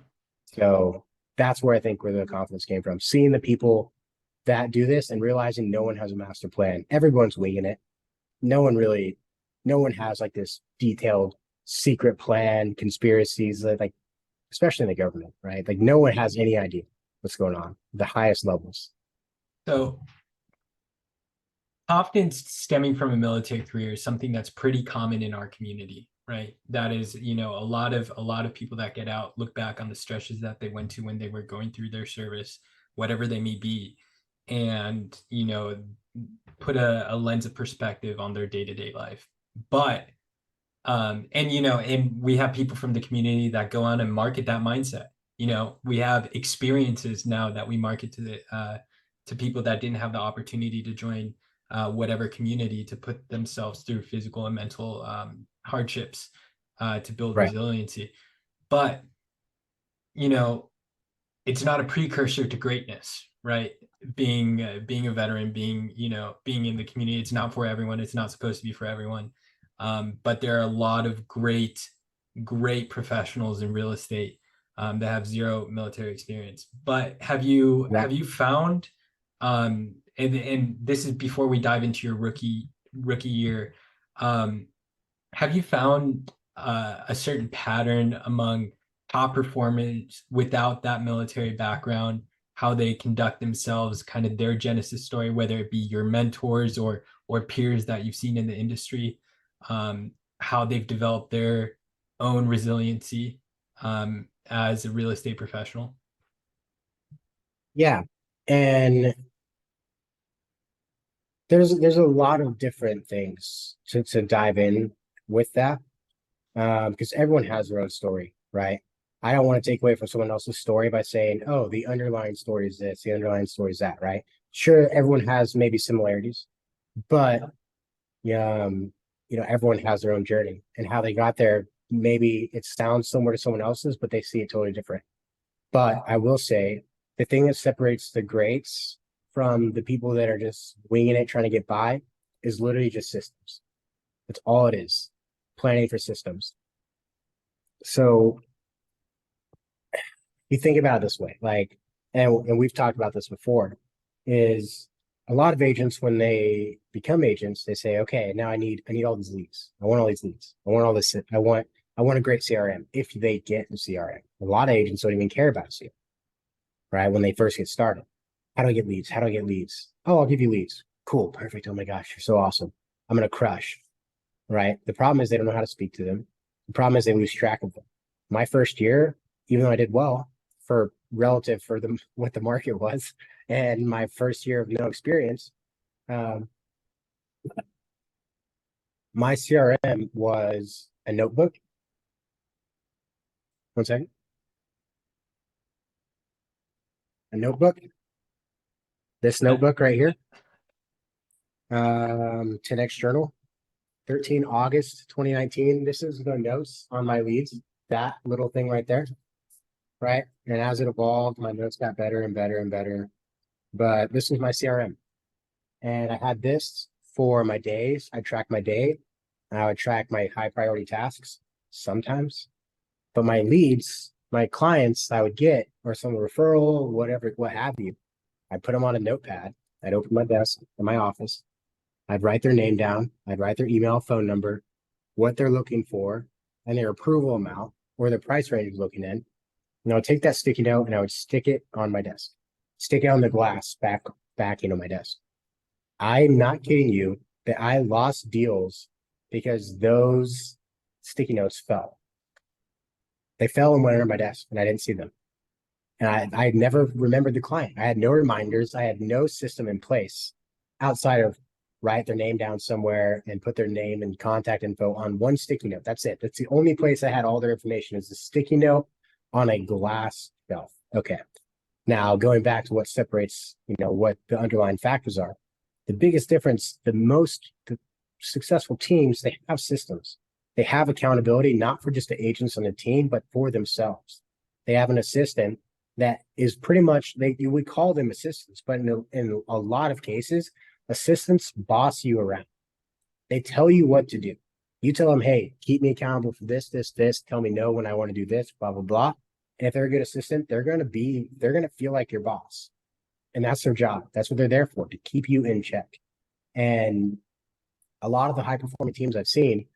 So that's where I think where the confidence came from. Seeing the people that do this and realizing no one has a master plan. Everyone's winging it. No one has like this detailed secret plan, conspiracies, like especially in the government, right? Like no one has any idea what's going on, the highest levels. So confidence stemming from a military career is something that's pretty common in our community, right? That is, a lot of people that get out look back on the stretches that they went to when they were going through their service, whatever they may be, and put a lens of perspective on their day-to-day life. But and we have people from the community that go on and market that mindset. We have experiences now that we market to people that didn't have the opportunity to join whatever community, to put themselves through physical and mental hardships to build Right. resiliency. But it's not a precursor to greatness, right? Being a veteran, being in the community, it's not for everyone. It's not supposed to be for everyone. But there are a lot of great professionals in real estate that have zero military experience. But have you found, and this is before we dive into your rookie year, have you found a certain pattern among top performers without that military background, how they conduct themselves, kind of their genesis story, whether it be your mentors or peers that you've seen in the industry, how they've developed their own resiliency as a real estate professional? Yeah. And there's a lot of different things to dive in with that. Because everyone has their own story, right? I don't want to take away from someone else's story by saying, oh, the underlying story is this, the underlying story is that, right? Sure, everyone has maybe similarities, but everyone has their own journey and how they got there. Maybe it sounds similar to someone else's, but they see it totally different. But I will say the thing that separates the greats from the people that are just winging it, trying to get by, is literally just systems. That's all it is. Planning for systems. So you think about it this way, like, and we've talked about this before, is a lot of agents, when they become agents, they say, okay, now I need all these leads. I want all these leads. I want all this. I want a great CRM if they get the CRM. A lot of agents don't even care about CRM, right? When they first get started. How do I get leads? How do I get leads? Oh, I'll give you leads. Cool. Perfect. Oh my gosh, you're so awesome. I'm going to crush, right? The problem is they don't know how to speak to them. The problem is they lose track of them. My first year, even though I did well for relative for what the market was, and my first year of no experience, my CRM was a notebook. One second. A notebook. This notebook right here. 10X Journal. 13 August 2019. This is the notes on my leads. That little thing right there. Right. And as it evolved, my notes got better and better and better. But this is my CRM. And I had this for my days. I track my day. I would track my high priority tasks sometimes. But my leads, my clients I would get, or some referral, whatever, what have you, I put them on a notepad. I'd open my desk in my office I'd write their name down, I'd write their email, phone number, what they're looking for, and their approval amount or the price range is looking in. And I would take that sticky note and I would stick it on my desk, stick it on the glass back into my desk. I'm not kidding you that I lost deals because those sticky notes fell. They fell and went under my desk and I didn't see them. And I never remembered the client. I had no reminders. I had no system in place outside of write their name down somewhere and put their name and contact info on one sticky note. That's it. That's the only place I had all their information is the sticky note on a glass shelf. Okay. Now going back to what separates, what the underlying factors are. The biggest difference, the successful teams, they have systems. They have accountability, not for just the agents on the team, but for themselves. They have an assistant that is pretty much, you would call them assistants, but in a lot of cases, assistants boss you around. They tell you what to do. You tell them, hey, keep me accountable for this, this, this. Tell me no when I want to do this, blah, blah, blah. And if they're a good assistant, they're going to feel like your boss. And that's their job. That's what they're there for, to keep you in check. And a lot of the high performing teams I've seen,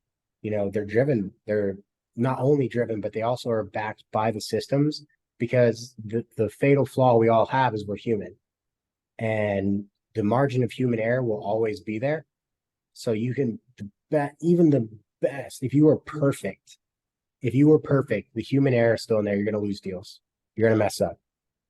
they're driven. They're not only driven, but they also are backed by the systems because the fatal flaw we all have is we're human. And the margin of human error will always be there. So you can bet even the best, if you were perfect, the human error is still in there, you're going to lose deals. You're going to mess up.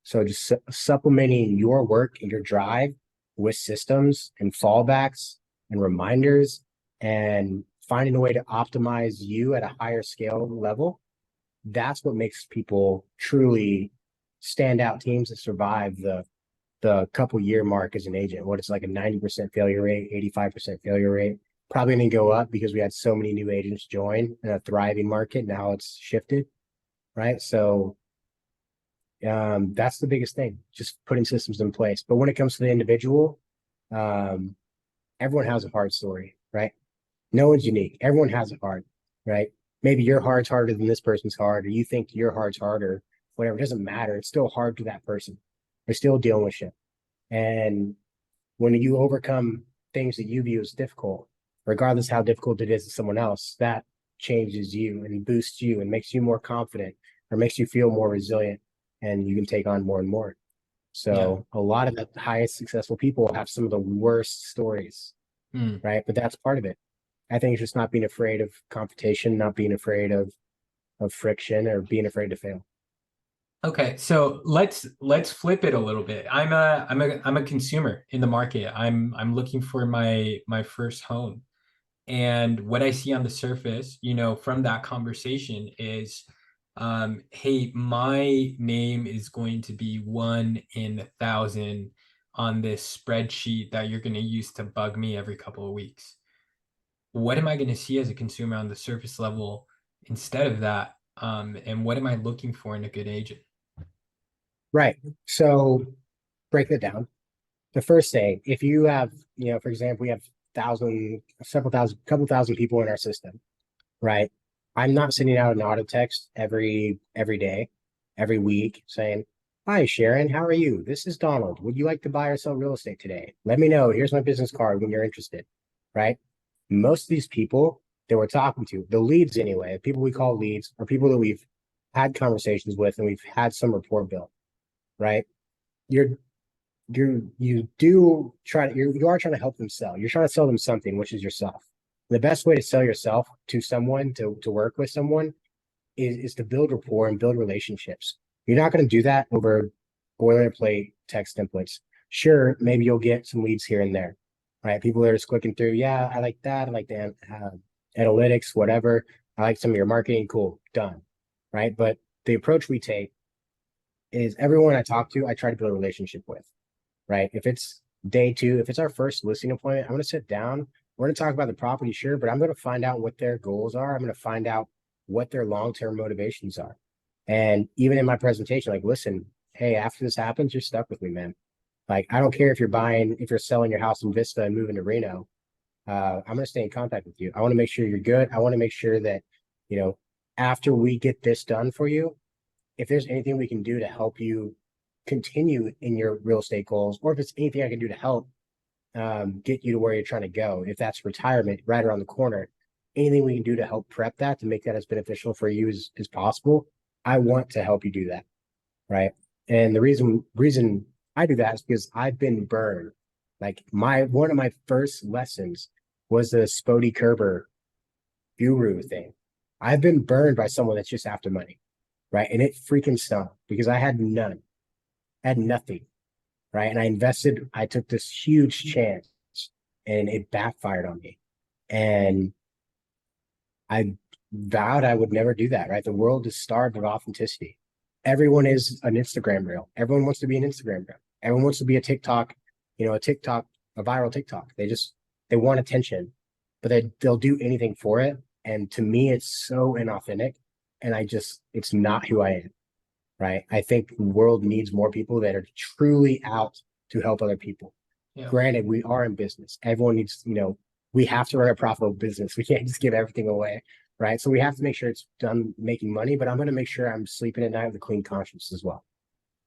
So just supplementing your work and your drive with systems and fallbacks and reminders and finding a way to optimize you at a higher scale level, that's what makes people truly stand out teams that survive the couple year mark as an agent. What it's like a 90% failure rate, 85% failure rate. Probably going to go up because we had so many new agents join in a thriving market. Now it's shifted, right? So that's the biggest thing, just putting systems in place. But when it comes to the individual, everyone has a hard story, right? No one's unique. Everyone has a hard, right? Maybe your heart's harder than this person's hard, or you think your heart's harder, whatever. It doesn't matter. It's still hard to that person. They're still dealing with shit. And when you overcome things that you view as difficult, regardless how difficult it is to someone else, that changes you and boosts you and makes you more confident or makes you feel more resilient, and you can take on more and more. So a lot of the highest successful people have some of the worst stories, right? But that's part of it. I think it's just not being afraid of competition, not being afraid of friction, or being afraid to fail. Okay, so let's flip it a little bit. I'm a consumer in the market. I'm looking for my first home. And what I see on the surface, from that conversation is, hey, my name is going to be 1 in 1,000 on this spreadsheet that you're going to use to bug me every couple of weeks. What am I going to see as a consumer on the surface level instead of that? And what am I looking for in a good agent? Right. So break that down. The first thing, if you have, for example, we have couple thousand people in our system, right? I'm not sending out an auto text every day, every week saying, hi, Sharon, how are you? This is Donald. Would you like to buy or sell real estate today? Let me know. Here's my business card when you're interested, right? Most of these people that we're talking to, the leads anyway, people we call leads, are people that we've had conversations with and we've had some rapport built, right? You are trying to help them sell. You're trying to sell them something, which is yourself. The best way to sell yourself to someone, to work with someone, is to build rapport and build relationships. You're not going to do that over boilerplate text templates. Sure, maybe you'll get some leads here and there, right? People are just clicking through. Yeah, I like that. I like the analytics, whatever. I like some of your marketing. Cool, done, right? But the approach we take is everyone I talk to, I try to build a relationship with, right? If it's day 2, if it's our first listing appointment, I'm going to sit down. We're going to talk about the property, sure, but I'm going to find out what their goals are. I'm going to find out what their long-term motivations are. And even in my presentation, like, listen, hey, after this happens, you're stuck with me, man. Like, I don't care if you're selling your house in Vista and moving to Reno. I'm going to stay in contact with you. I want to make sure you're good. I want to make sure that, after we get this done for you, if there's anything we can do to help you continue in your real estate goals, or if it's anything I can do to help, get you to where you're trying to go. If that's retirement right around the corner, anything we can do to help prep that, to make that as beneficial for you as possible, I want to help you do that. Right. And the reason I do that is because I've been burned. Like one of my first lessons was the Spodie Kerber guru thing. I've been burned by someone that's just after money. Right. And it freaking stunk because I had none, had nothing. Right. And I took this huge chance and it backfired on me. And I vowed I would never do that. Right. The world is starved of authenticity. Everyone is an Instagram reel. Everyone wants to be an Instagram reel. Everyone wants to be a TikTok, a viral TikTok. They want attention, but they'll do anything for it. And to me, it's so inauthentic. And it's not who I am. Right. I think the world needs more people that are truly out to help other people. Yeah. Granted, we are in business. Everyone needs, we have to run a profitable business. We can't just give everything away. Right. So we have to make sure it's done making money, but I'm going to make sure I'm sleeping at night with a clean conscience as well.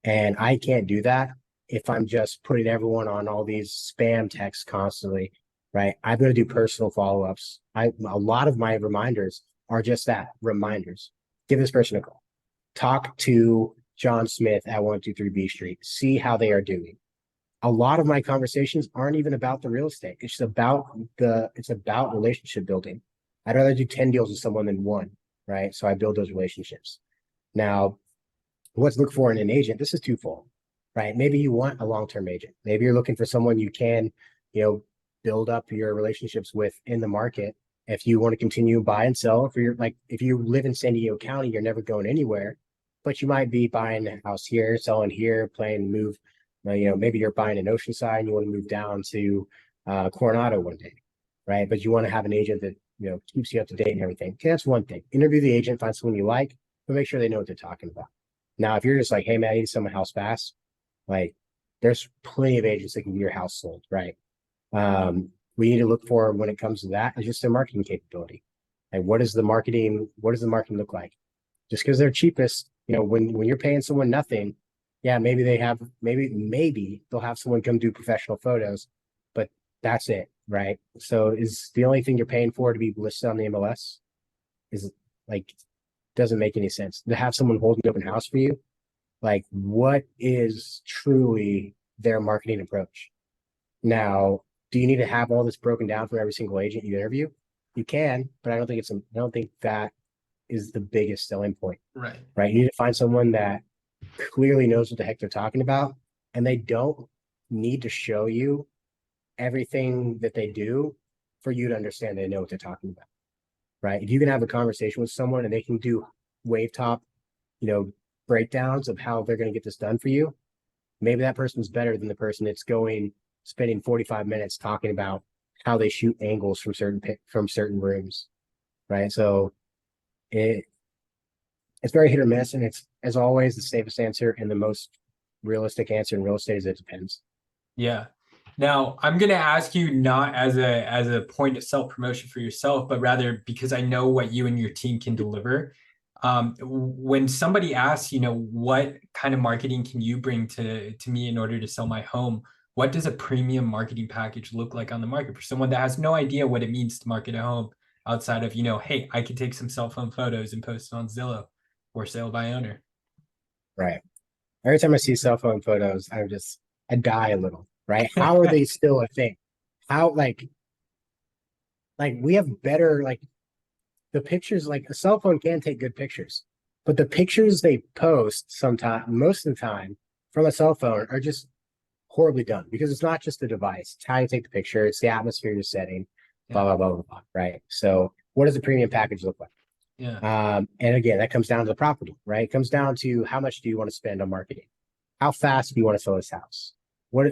And I can't do that if I'm just putting everyone on all these spam texts constantly. Right. I'm going to do personal follow-ups. A lot of my reminders are just that, reminders. Give this person a call. Talk to John Smith at 123 B Street. See how they are doing. A lot of my conversations aren't even about the real estate. It's about relationship building. I'd rather do 10 deals with someone than one, right? So I build those relationships. Now, what to look for in an agent, this is twofold, right? Maybe you want a long-term agent. Maybe you're looking for someone you can, build up your relationships with in the market. If you want to continue buy and sell, if you live in San Diego County, you're never going anywhere, but you might be buying a house here, selling here, move. Maybe you're buying in Oceanside and you want to move down to Coronado one day, right? But you want to have an agent that keeps you up to date and everything. Okay, that's one thing. Interview the agent, find someone you like, but make sure they know what they're talking about. Now, if you're just like, hey man, I need to sell my house fast, like there's plenty of agents that can get your house sold, right? We need to look for when it comes to that is just their marketing capability. Like what does the marketing look like? Just because they're cheapest, when you're paying someone nothing, yeah, maybe they'll have someone come do professional photos, but that's it, right? So is the only thing you're paying for to be listed on the MLS is doesn't make any sense. To have someone hold an open house for you, like what is truly their marketing approach? Now, do you need to have all this broken down for every single agent you interview? You can, but I don't think that is the biggest selling point. Right. Right. You need to find someone that clearly knows what the heck they're talking about, and they don't need to show you everything that they do for you to understand they know what they're talking about. Right. If you can have a conversation with someone and they can do wave top, breakdowns of how they're going to get this done for you, maybe that person's better than the person that's spending 45 minutes talking about how they shoot angles from certain rooms. Right. So it's very hit or miss, and it's, as always, the safest answer and the most realistic answer in real estate is it depends. Yeah. Now, I'm going to ask you not as a point of self-promotion for yourself, but rather because I know what you and your team can deliver. When somebody asks, what kind of marketing can you bring to me in order to sell my home? What does a premium marketing package look like on the market for someone that has no idea what it means to market a home outside of, hey, I could take some cell phone photos and post it on Zillow or sale by owner? Right. Every time I see cell phone photos, I die a little, right? How are they still a thing? How like we have better, the pictures, a cell phone can take good pictures, but the pictures they post most of the time from a cell phone are just horribly done, because it's not just the device, it's how you take the picture, it's the atmosphere you're setting, blah, blah, blah, blah, blah, right? So what does a premium package look like? Yeah. And again, that comes down to the property, right? It comes down to how much do you want to spend on marketing? How fast do you want to sell this house? What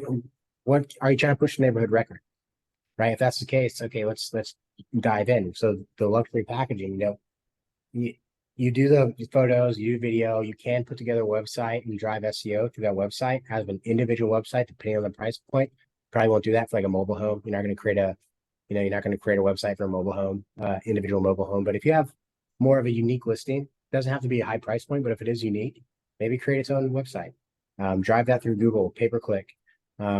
are you trying to push the neighborhood record? Right? If that's the case, okay, let's dive in. So the luxury packaging, you do the photos, you do video, you can put together a website and drive SEO through that website, have an individual website depending on the price point. Probably won't do that for a mobile home. You're not going to create a website for a mobile home, individual mobile home. But if you have more of a unique listing, doesn't have to be a high price point, but if it is unique, maybe create its own website. Drive that through Google, pay-per-click,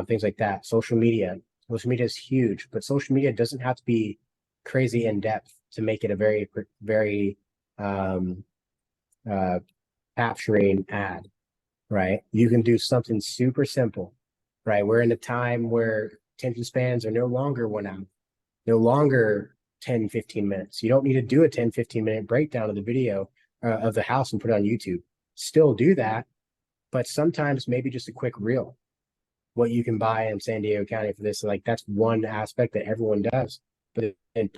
things like that. Social media, Social media is huge, but social media doesn't have to be crazy in depth to make it a very um, uh, capturing ad, right? You can do something super simple, right? We're in a time where attention spans are no longer 1 hour, no longer 10, 15 minutes. You don't need to do a 10, 15-minute breakdown of the video of the house and put it on YouTube. Still do that, but sometimes maybe just a quick reel, what you can buy in San Diego County for this. Like that's one aspect that everyone does, but in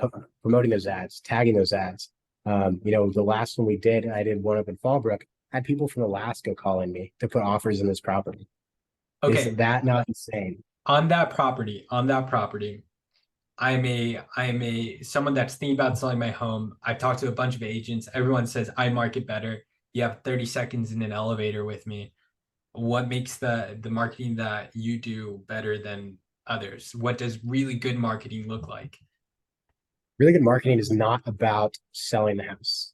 promoting those ads, tagging those ads. The last one we did, I did one up in Fallbrook. I had people from Alaska calling me to put offers in this property. Is Okay, that not insane? on that property, I'm a someone that's thinking about selling my home. I've talked to a bunch of agents. Everyone says I market better. You have 30 seconds in an elevator with me. What makes the marketing that you do better than others? What does really good marketing look like? Really good marketing is not about selling the house.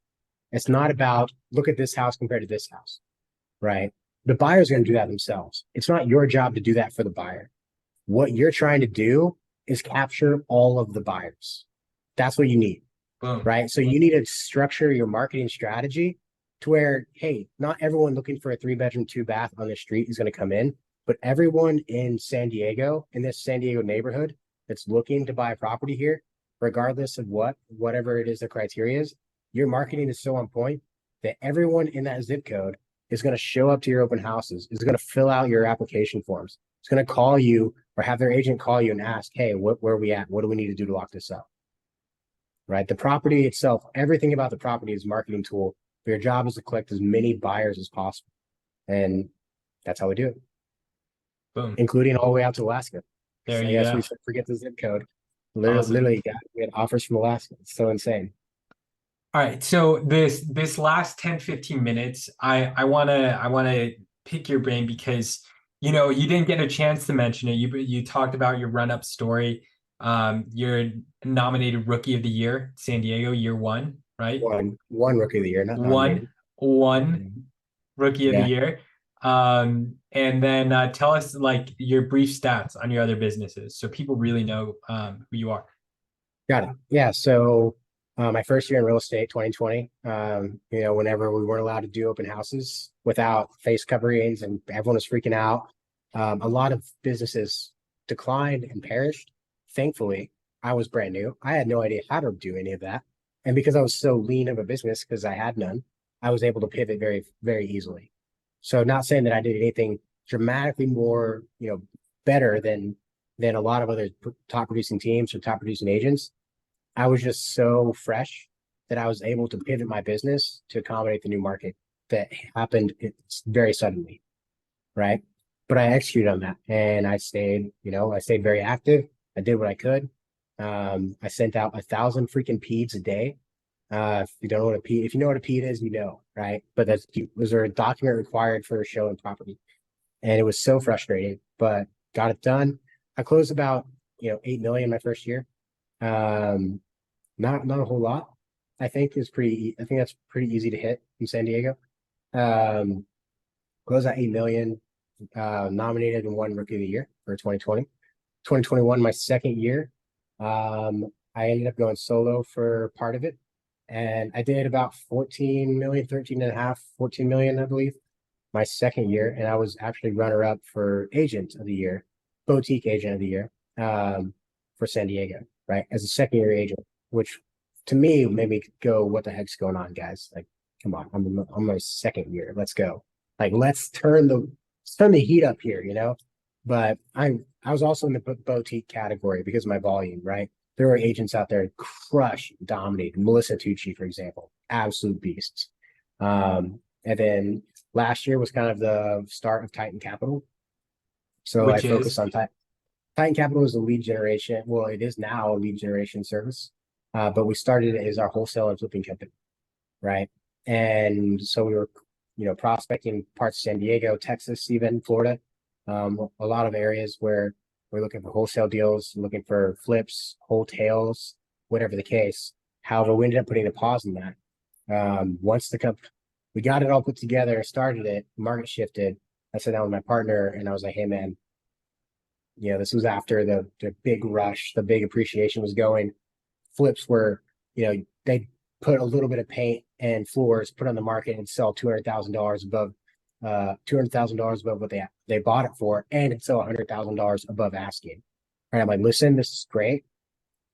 It's not about look at this house compared to this house, right? The buyer's going to do that themselves. It's not your job to do that for the buyer. What you're trying to do is capture all of the buyers. That's what you need, Boom. right? So you need to structure your marketing strategy to where, hey, not everyone looking for a 3-bedroom, 2-bath on the street is going to come in, but everyone in San Diego, in this San Diego neighborhood that's looking to buy a property here, regardless of whatever it is the criteria is, your marketing is so on point that everyone in that zip code is going to show up to your open houses, is going to fill out your application forms. It's going to call you or have their agent call you and ask, hey, where are we at? What do we need to do to lock this up? Right? The property itself, everything about the property is a marketing tool. But your job is to collect as many buyers as possible. And that's how we do it, Boom. including all the way out to Alaska. There I you guess go. we should forget the zip code. Awesome. Literally, we had offers from Alaska. It's so insane. All right. So this last 10, 15 minutes, I wanna pick your brain because you didn't get a chance to mention it. You talked about your run-up story. You're nominated Rookie of the Year, San Diego, year one, right? One rookie of the year, not One, nominated. one Rookie of the Yeah, Year. And then tell us like your brief stats on your other businesses so people really know who you are. got it. Yeah. So my first year in real estate, 2020, whenever we weren't allowed to do open houses without face coverings and everyone was freaking out, a lot of businesses declined and perished. Thankfully, I was brand new. I had no idea how to do any of that. And because I was so lean of a business, because I had none, I was able to pivot very, very easily. So not saying that I did anything dramatically more, better than a lot of other top producing teams or top producing agents. I was just so fresh that I was able to pivot my business to accommodate the new market that happened very suddenly, right? But I executed on that and I stayed very active. I did what I could. I sent out 1,000 freaking peeds a day. If you don't know what a peed, if you know what a peed is, right? But was there a document required for a show and property? And it was so frustrating, but got it done. I closed about 8 million my first year. Um, not a whole lot. I think that's pretty easy to hit in San Diego. Um, closed at 8 million, nominated and won Rookie of the Year for 2020. 2021, my second year. I ended up going solo for part of it. And I did about 14 million, 13 and a half, 14 million, I believe, my second year. And I was actually runner up for agent of the year, boutique agent of the year, for San Diego, right? As a second year agent, which to me made me go, what the heck's going on, guys? Like, come on, I'm my second year. Let's go. Like, let's turn the heat up here. But I was also in the boutique category because of my volume, right? There were agents out there crush, dominate. Melissa Tucci, for example, absolute beasts. And then last year was kind of the start of Titan Capital. So I Which is focused on Titan Capital is a lead generation. Well, it is now a lead generation service, but we started it as our wholesale and flipping company, right? And so we were, prospecting parts of San Diego, Texas, even Florida, a lot of areas where we're looking for wholesale deals, looking for flips, wholesales, whatever the case. However, we ended up putting a pause in that. Once we got it all put together, started it, market shifted. I sat down with my partner and I was like, hey man, This was after the big rush, the big appreciation was going. Flips were, they put a little bit of paint and floors, put on the market and sell $200,000 above $200,000 above what they bought it for, and it's sell $100,000 above asking. Right? I'm like, listen, this is great.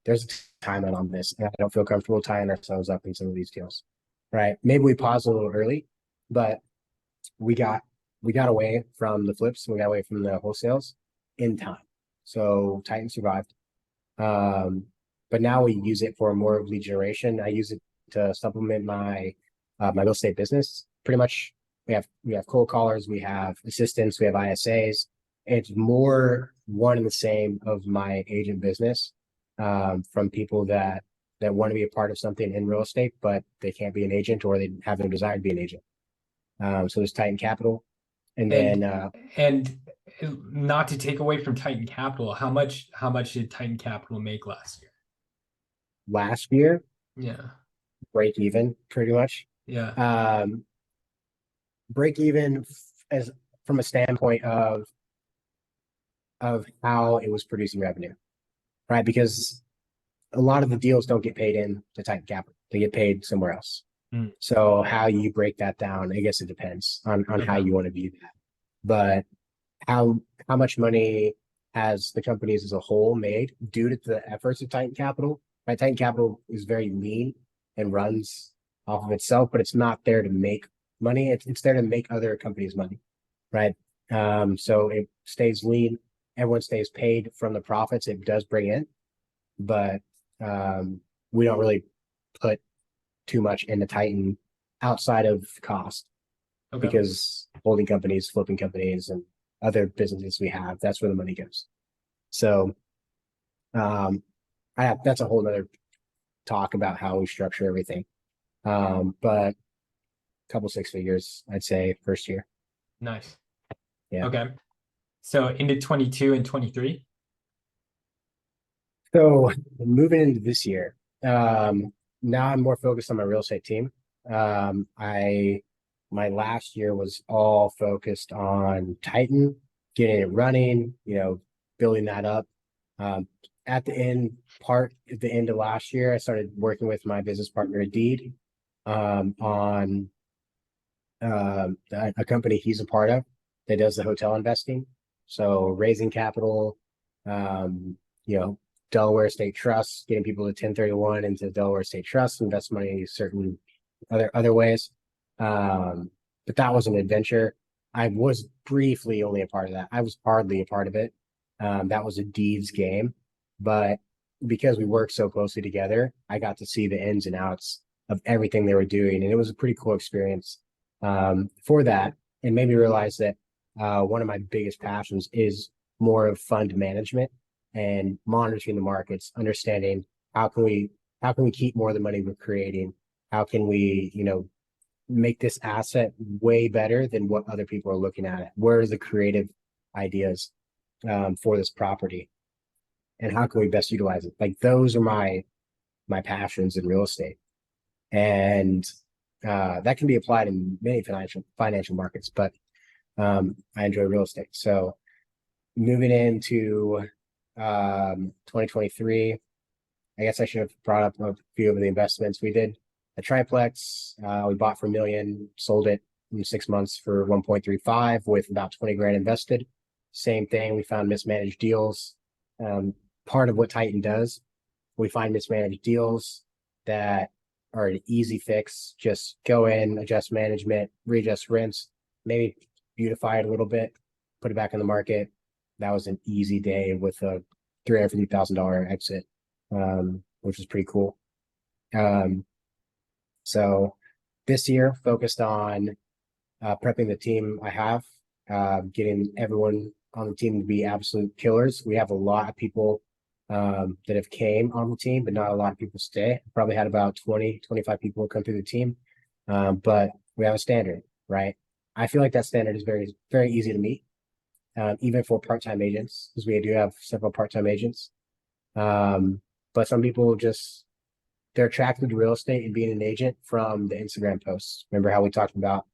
There's a timeline on this, and I don't feel comfortable tying ourselves up in some of these deals. Right? Maybe we paused a little early, but we got away from the flips, we got away from the wholesales in time. So Titan survived. But now we use it for more of lead generation. I use it to supplement my real estate business. Pretty much we have cold callers, we have assistants, we have ISAs. It's more one and the same of my agent business, from people that want to be a part of something in real estate, but they can't be an agent or they have no desire to be an agent. So there's Titan Capital. And not to take away from Titan Capital, how much did Titan Capital make last year? Last year, yeah, break even pretty much. Yeah. Break even as from a standpoint of how it was producing revenue, right? Because a lot of the deals don't get paid in to Titan Capital; they get paid somewhere else. So how you break that down, I guess it depends on how you want to view that. But how much money has the companies as a whole made due to the efforts of Titan Capital? Right, Titan Capital is very lean and runs off of itself, but it's not there to make money. It's there to make other companies money, right? So it stays lean. Everyone stays paid from the profits it does bring in, but we don't really put too much into Titan outside of cost. Okay. Because holding companies, flipping companies, and other businesses we have, that's where the money goes. So that's a whole nother talk about how we structure everything. But a couple six figures, I'd say, first year. Nice. Yeah. Okay. So into 22 and 23? So moving into this year, now I'm more focused on my real estate team. My last year was all focused on Titan, getting it running, building that up. At the end of last year, I started working with my business partner, Deed, on a company he's a part of that does the hotel investing. So raising capital, Delaware State Trust, getting people to 1031 into Delaware State Trust, invest money certain other ways. But that was an adventure. I was briefly only a part of that. I was hardly a part of it. That was a Deed's game. But because we worked so closely together, I got to see the ins and outs of everything they were doing. And it was a pretty cool experience for that. And made me realize that one of my biggest passions is more of fund management and monitoring the markets, understanding how can we keep more of the money we're creating? How can we, make this asset way better than what other people are looking at it? Where are the creative ideas for this property? And how can we best utilize it? Like those are my passions in real estate. And that can be applied in many financial markets, but I enjoy real estate. So moving into 2023, I guess I should have brought up a few of the investments we did. A triplex, we bought for $1 million, sold it in 6 months for 1.35 with about 20 grand invested. Same thing, we found mismanaged deals. Part of what Titan does, we find mismanaged deals that are an easy fix. Just go in, adjust management, readjust rents, maybe beautify it a little bit, put it back in the market. That was an easy day with a $350,000 exit, which was pretty cool. So this year focused on prepping the team I have, getting everyone on the team to be absolute killers. We have a lot of people that have came on the team, but not a lot of people stay. Probably had about 20, 25 people come through the team. But we have a standard, right? I feel like that standard is very, very easy to meet, even for part-time agents, because we do have several part-time agents. But some people they're attracted to real estate and being an agent from the Instagram posts. Remember how we talked about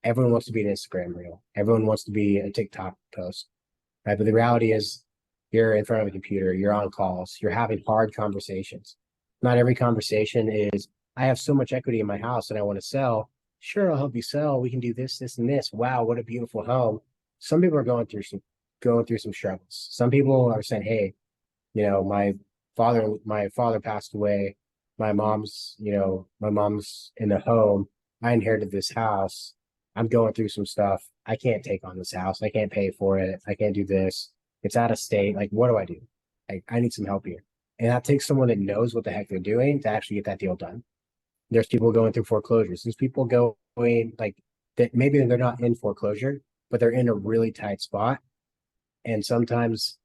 everyone wants to be an Instagram reel. Everyone wants to be a TikTok post, right? But the reality is You're in front of a computer, you're on calls, you're having hard conversations. Not every conversation is, I have so much equity in my house and I want to sell. Sure, I'll help you sell. We can do this, this, and this. Wow, what a beautiful home. Some people are going through some struggles. Some people are saying, hey, my father passed away. My mom's in the home. I inherited this house. I'm going through some stuff. I can't take on this house. I can't pay for it. I can't do this. It's out of state. Like, what do I do? I need some help here. And that takes someone that knows what the heck they're doing to actually get that deal done. There's people going through foreclosures. There's people going like that. Maybe they're not in foreclosure, but they're in a really tight spot. And sometimes,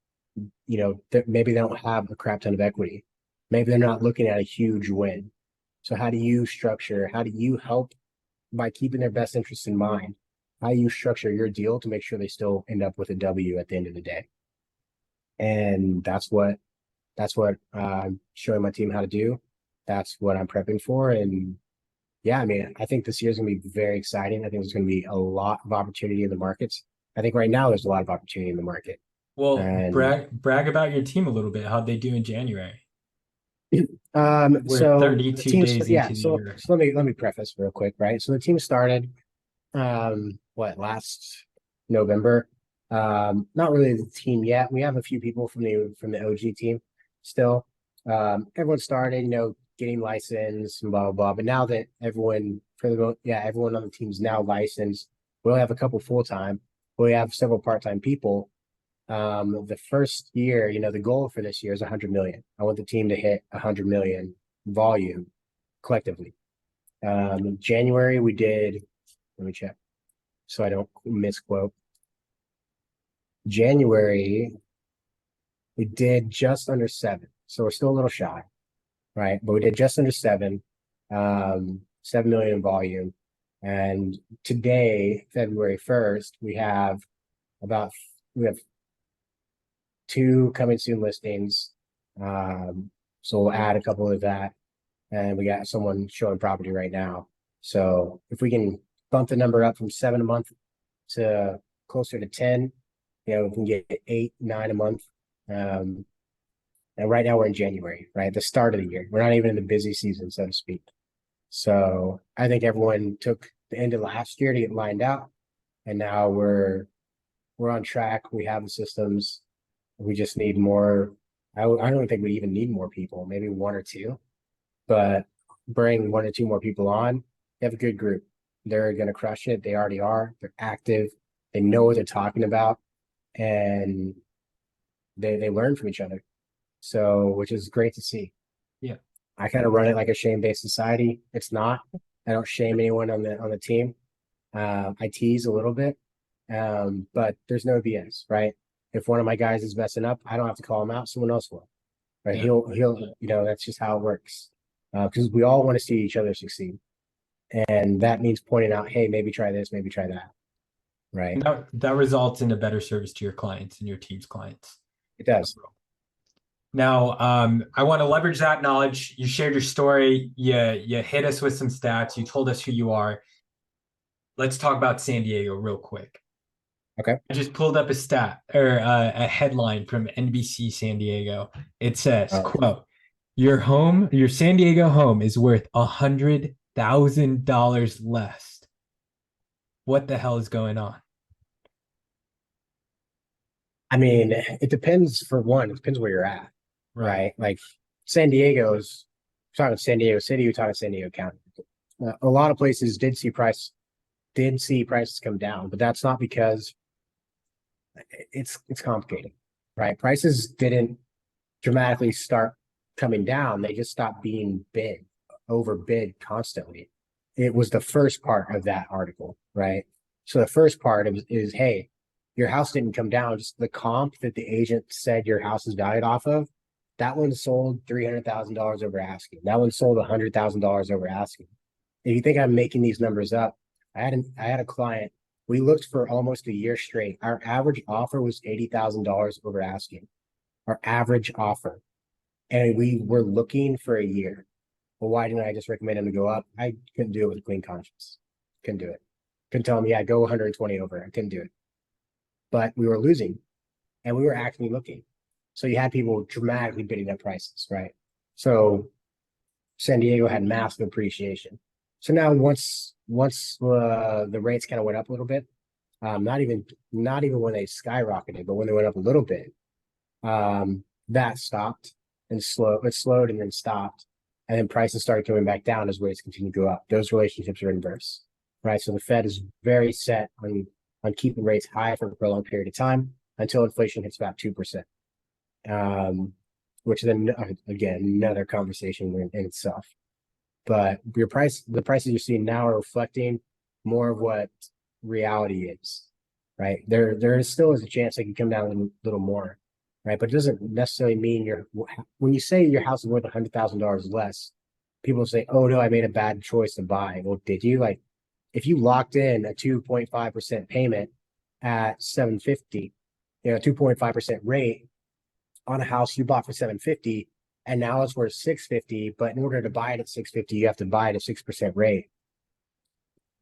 maybe they don't have a crap ton of equity. Maybe they're not looking at a huge win. So how do you help by keeping their best interests in mind? How do you structure your deal to make sure they still end up with a W at the end of the day? And that's what I'm showing my team how to do. That's what I'm prepping for. And yeah, I mean, I think this year is going to be very exciting. I think there's going to be a lot of opportunity in the markets. I think right now there's a lot of opportunity in the market. Well, And brag about your team a little bit. How'd they do in January? We're so the 32 team's days yeah, into the so year. so let me preface real quick, right? So the team started last November. Not really the team yet. We have a few people from the OG team still. Everyone started, getting licensed and blah blah blah. But now that everyone everyone on the team's now licensed, we only have a couple full time. We have several part time people. The first year, the goal for this year is 100 million. I want the team to hit 100 million volume collectively. In January we did, let me check so I don't misquote. January we did just under 7. So we're still a little shy, right? But we did just under 7, 7 million in volume. And today, February 1st, we have 2 coming soon listings. So we'll add a couple of that. And we got someone showing property right now. So if we can bump the number up from 7 a month to closer to 10, we can get 8, 9 a month. And right now we're in January, right? The start of the year. We're not even in the busy season, so to speak. So I think everyone took the end of last year to get lined out. And now we're on track. We have the systems. We just need more. I don't think we even need more people, maybe 1 or 2, but bring 1 or 2 more people on. You have a good group. They're going to crush it. They already are. They're active. They know what they're talking about, and they learn from each other. So, which is great to see. Yeah. I kind of run it like a shame-based society. It's not. I don't shame anyone on the team. I tease a little bit, but there's no BS, right? If one of my guys is messing up, I don't have to call him out. Someone else will, right? Yeah. He'll, that's just how it works. Because we all want to see each other succeed. And that means pointing out, hey, maybe try this, maybe try that. Right. That results in a better service to your clients and your team's clients. It does. Now, I want to leverage that knowledge. You shared your story. You hit us with some stats. You told us who you are. Let's talk about San Diego real quick. Okay. I just pulled up a stat or a headline from NBC San Diego. It says, quote, your San Diego home is worth $100,000 less. What the hell is going on? I mean, it depends. For one, it depends where you're at, right? Like San Diego's, talking San Diego City, you're talking San Diego County. A lot of places did see prices come down, but that's not because it's complicated, right? Prices didn't dramatically start coming down. They just stopped being overbid constantly. It was the first part of that article, right? So the first part is, hey, your house didn't come down. Just the comp that the agent said your house is valued off of, that one sold $300,000 over asking. That one sold $100,000 over asking. If you think I'm making these numbers up, I had a client. We looked for almost a year straight. Our average offer was $80,000 over asking. Our average offer, and we were looking for a year. Well, why didn't I just recommend him to go up? I couldn't do it with a clean conscience. Couldn't do it. Couldn't tell him, yeah, go 120 over. I couldn't do it. But we were losing, and we were actively looking. So you had people dramatically bidding up prices, right? So San Diego had massive appreciation. So now once the rates kind of went up a little bit, not even when they skyrocketed, but when they went up a little bit, that stopped and it slowed and then stopped. And then prices started coming back down as rates continue to go up. Those relationships are inverse, right? So the Fed is very set on keeping rates high for a prolonged period of time until inflation hits about 2%. Which then again, another conversation in itself. But the prices you're seeing now are reflecting more of what reality is, right? There still is a chance they can come down a little more, right? But it doesn't necessarily mean when you say your house is worth $100,000 less, people say, "Oh no, I made a bad choice to buy." Well, did you? Like, if you locked in a 2.5% payment at 750, 2.5% rate on a house you bought for 750, and now it's worth 650, but in order to buy it at 650, you have to buy it at 6% rate.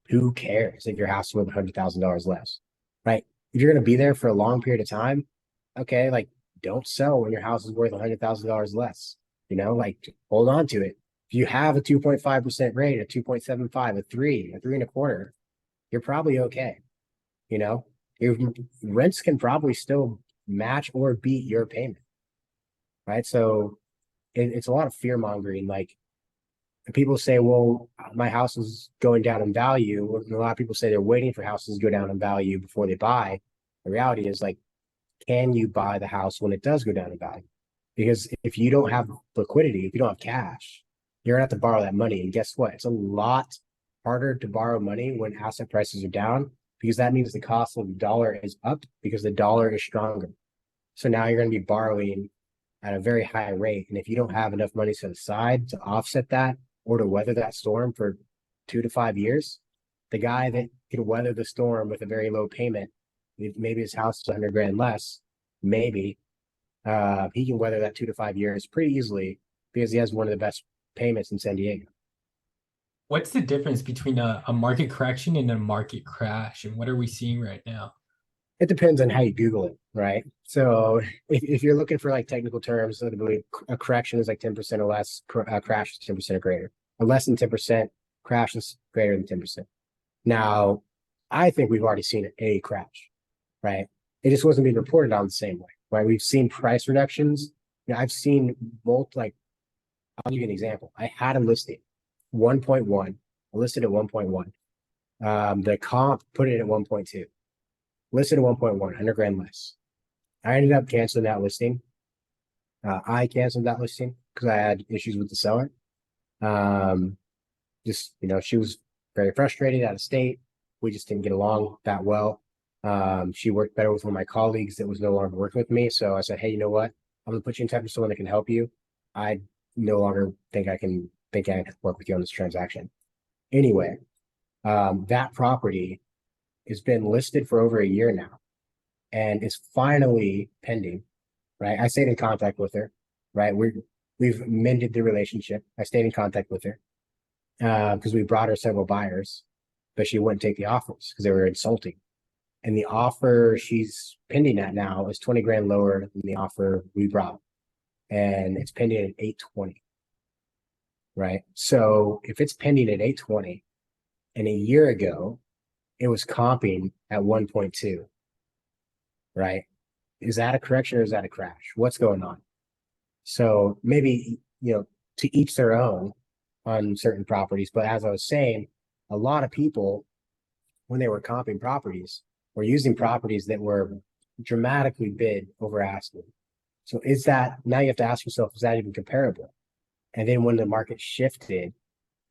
Who cares if your house is worth $100,000 less, right? If you're going to be there for a long period of time, okay, like don't sell when your house is worth $100,000 less. Like hold on to it. If you have a 2.5% rate, a 2.75, a 3.25, you're probably okay. Your rents can probably still match or beat your payment, right? So it's a lot of fear mongering. Like people say, well, my house is going down in value. A lot of people say they're waiting for houses to go down in value before they buy. The reality is, like, can you buy the house when it does go down in value? Because if you don't have liquidity, if you don't have cash, you're gonna have to borrow that money. And guess what? It's a lot harder to borrow money when asset prices are down, because that means the cost of the dollar is up because the dollar is stronger. So now you're going to be borrowing at a very high rate. And if you don't have enough money set aside to offset that or to weather that storm for 2 to 5 years, the guy that can weather the storm with a very low payment, maybe his house is 100 grand less, maybe he can weather that 2 to 5 years pretty easily because he has one of the best payments in San Diego. What's the difference between a market correction and a market crash, and what are we seeing right now? It depends on how you Google it, right? So if you're looking for like technical terms, I believe a correction is like 10% or less, a crash is 10% or greater. A less than 10% crash is greater than 10%. Now, I think we've already seen a crash, right? It just wasn't being reported on the same way, right? We've seen price reductions. I've seen both, like, I'll give you an example. I had a listing, 1.1. I listed at 1.1. The comp put it at 1.2. Listed at 1.1, 100 grand less. I ended up canceling that listing. I canceled that listing because I had issues with the seller. She was very frustrated, out of state. We just didn't get along that well. She worked better with one of my colleagues that was no longer working with me. So I said, hey, you know what? I'm gonna put you in touch with someone that can help you. I no longer think I can work with you on this transaction. Anyway, that property has been listed for over a year now and is finally pending, right? I stayed in contact with her, right? We've mended the relationship. I stayed in contact with her because we brought her several buyers, but she wouldn't take the offers because they were insulting. And the offer she's pending at now is 20 grand lower than the offer we brought. And it's pending at 820, right? So if it's pending at 820 and a year ago, it was comping at 1.2, right? Is that a correction or is that a crash? What's going on? So maybe, to each their own on certain properties. But as I was saying, a lot of people, when they were comping properties, were using properties that were dramatically bid over asking. So now you have to ask yourself, is that even comparable? And then when the market shifted,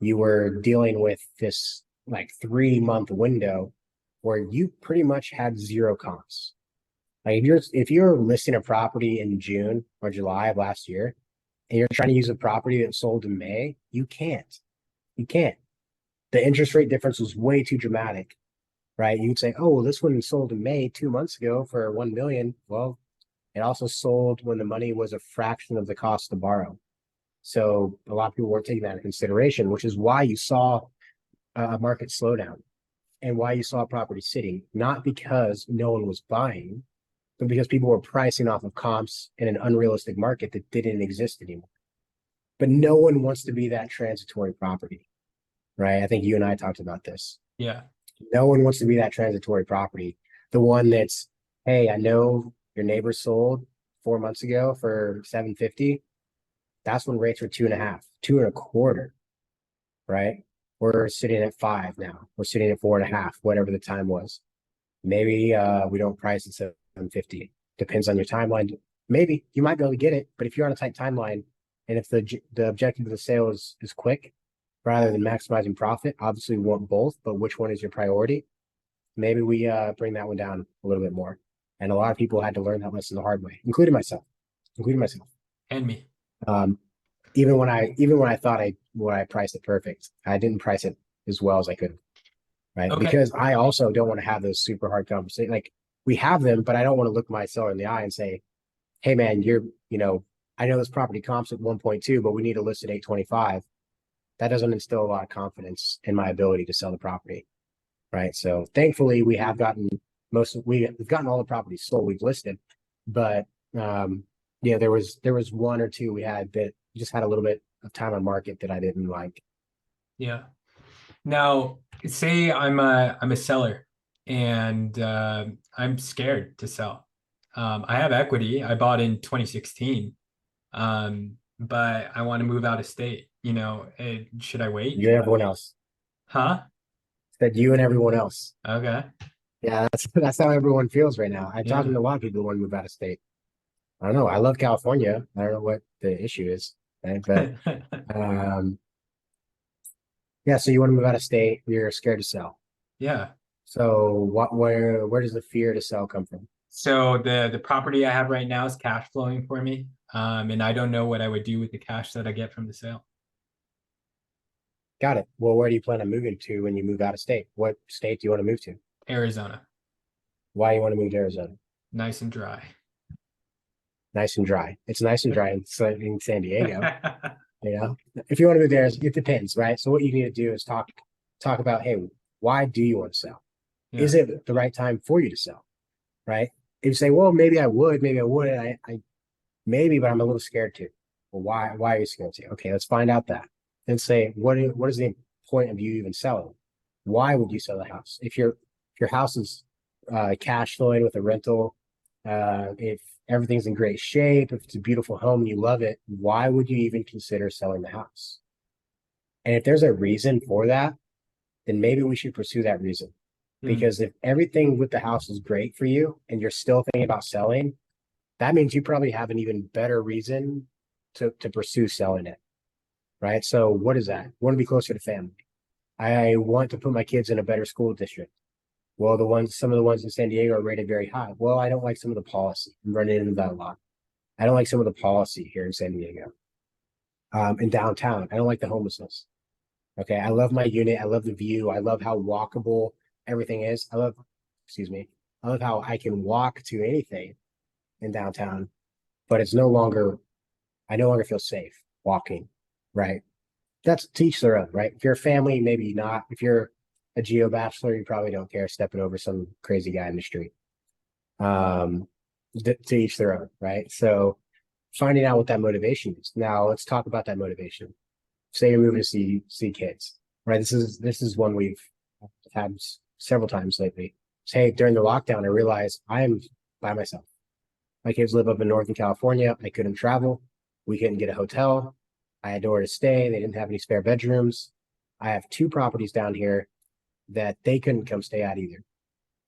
you were dealing with this like 3-month window where you pretty much had zero comps. Like if you're listing a property in June or July of last year and you're trying to use a property that sold in May, you can't. The interest rate difference was way too dramatic, right? You'd say, oh, well, this one sold in May 2 months ago for 1 million. Well, it also sold when the money was a fraction of the cost to borrow. So a lot of people weren't taking that into consideration, which is why you saw a market slowdown and why you saw property sitting, not because no one was buying, but because people were pricing off of comps in an unrealistic market that didn't exist anymore. But no one wants to be that transitory property, right? I think you and I talked about this. Yeah. No one wants to be that transitory property. The one that's, hey, I know your neighbor sold 4 months ago for 750. That's when rates were 2.5, 2.25, right? We're sitting at 5 now. We're sitting at 4.5, whatever the time was. Maybe we don't price at 750. Depends on your timeline. Maybe you might be able to get it, but if you're on a tight timeline, and if the objective of the sale is quick rather than maximizing profit, obviously we want both, but which one is your priority? Maybe we bring that one down a little bit more. And a lot of people had to learn that lesson the hard way, including myself. And me. Um, even when I thought I priced it perfect, I didn't price it as well as I could have, right? Okay. Because I also don't want to have those super hard conversations. Like we have them, but I don't want to look my seller in the eye and say, "Hey, man, I know this property comps at 1.2, but we need to list at 825." That doesn't instill a lot of confidence in my ability to sell the property, right? So thankfully, we've gotten all the properties sold we've listed, but yeah, there was one or two we had that just had a little bit of time on market that I didn't like. Yeah. Now, say I'm a seller and I'm scared to sell. I have equity. I bought in 2016, but I want to move out of state. Should I wait? You and everyone else. Huh? Said you and everyone else. Okay. Yeah, that's how everyone feels right now. I'm talking Yeah. to a lot of people who want to move out of state. I don't know. I love California. I don't know what the issue is, right? But um, yeah. So you want to move out of state? You're scared to sell. Yeah. So where does the fear to sell come from? So the property I have right now is cash flowing for me. And I don't know what I would do with the cash that I get from the sale. Got it. Well, where do you plan on moving to when you move out of state? What state do you want to move to? Arizona, Why do you want to move to Arizona? nice and dry. Nice and dry. It's nice and dry in San Diego. If you want to move there, it depends, right? So what you need to do is talk about, hey, why do you want to sell? Yeah. Is it the right time for you to sell? Right? If you say, well, maybe I would, maybe I wouldn't, I maybe, but I'm a little scared to. Well, why are you scared to? Okay, let's find out that. Then say, what is the point of you even selling? Why would you sell the house? If your house is cash flowing with a rental, if everything's in great shape, if it's a beautiful home and you love it, why would you even consider selling the house? And if there's a reason for that, then maybe we should pursue that reason. Because if everything with the house is great for you and you're still thinking about selling, that means you probably have an even better reason to pursue selling it. Right. So what is that? I want to be closer to family. I want to put my kids in a better school district. Well, some of the ones in San Diego are rated very high. Well, I don't like some of the policy. I'm running into that a lot. I don't like some of the policy here in San Diego. In downtown, I don't like the homelessness. Okay. I love my unit. I love the view. I love how walkable everything is. I love how I can walk to anything in downtown, but I no longer feel safe walking, right? That's to each their own, right? If you're a family, maybe not. If you're a geo bachelor, you probably don't care stepping over some crazy guy in the street. To each their own, right? So finding out what that motivation is. Now let's talk about that motivation. Say you're moving to see kids, right? This is one we've had several times lately. Say during the lockdown, I realized I am by myself. My kids live up in Northern California. I couldn't travel. We couldn't get a hotel. I had nowhere to stay. They didn't have any spare bedrooms. I have 2 properties down here that they couldn't come stay at either.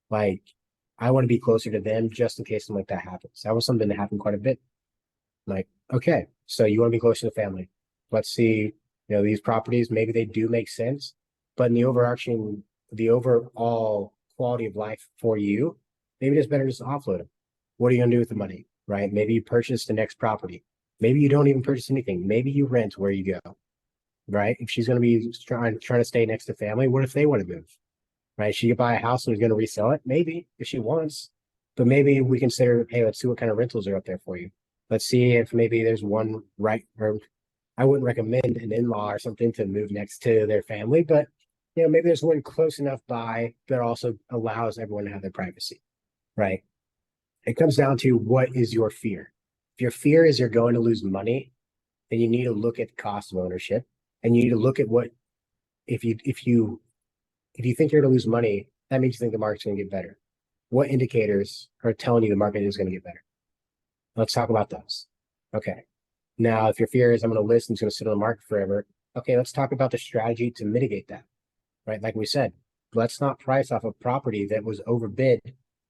Like, I want to be closer to them just in case something like that happens. That was something that happened quite a bit. Like, okay, so you want to be closer to family. Let's see, these properties, maybe they do make sense, but in the overall quality of life for you, maybe it's better just to offload them. What are you going to do with the money, right? Maybe you purchase the next property. Maybe you don't even purchase anything. Maybe you rent where you go, right? If she's going to be trying to stay next to family, what if they want to move, right? She could buy a house and is going to resell it, maybe if she wants, but maybe we consider, hey, let's see what kind of rentals are up there for you. Let's see if maybe there's one right, or I wouldn't recommend an in-law or something to move next to their family, but maybe there's one close enough by that also allows everyone to have their privacy, right? It comes down to what is your fear. If your fear is you're going to lose money, then you need to look at the cost of ownership, and you need to look at what if you think you're going to lose money, that means you think the market's going to get better. What indicators are telling you the market is going to get better? Let's talk about those. Okay. Now, if your fear is I'm going to list and it's going to sit on the market forever, okay, let's talk about the strategy to mitigate that. Right? Like we said, let's not price off a property that was overbid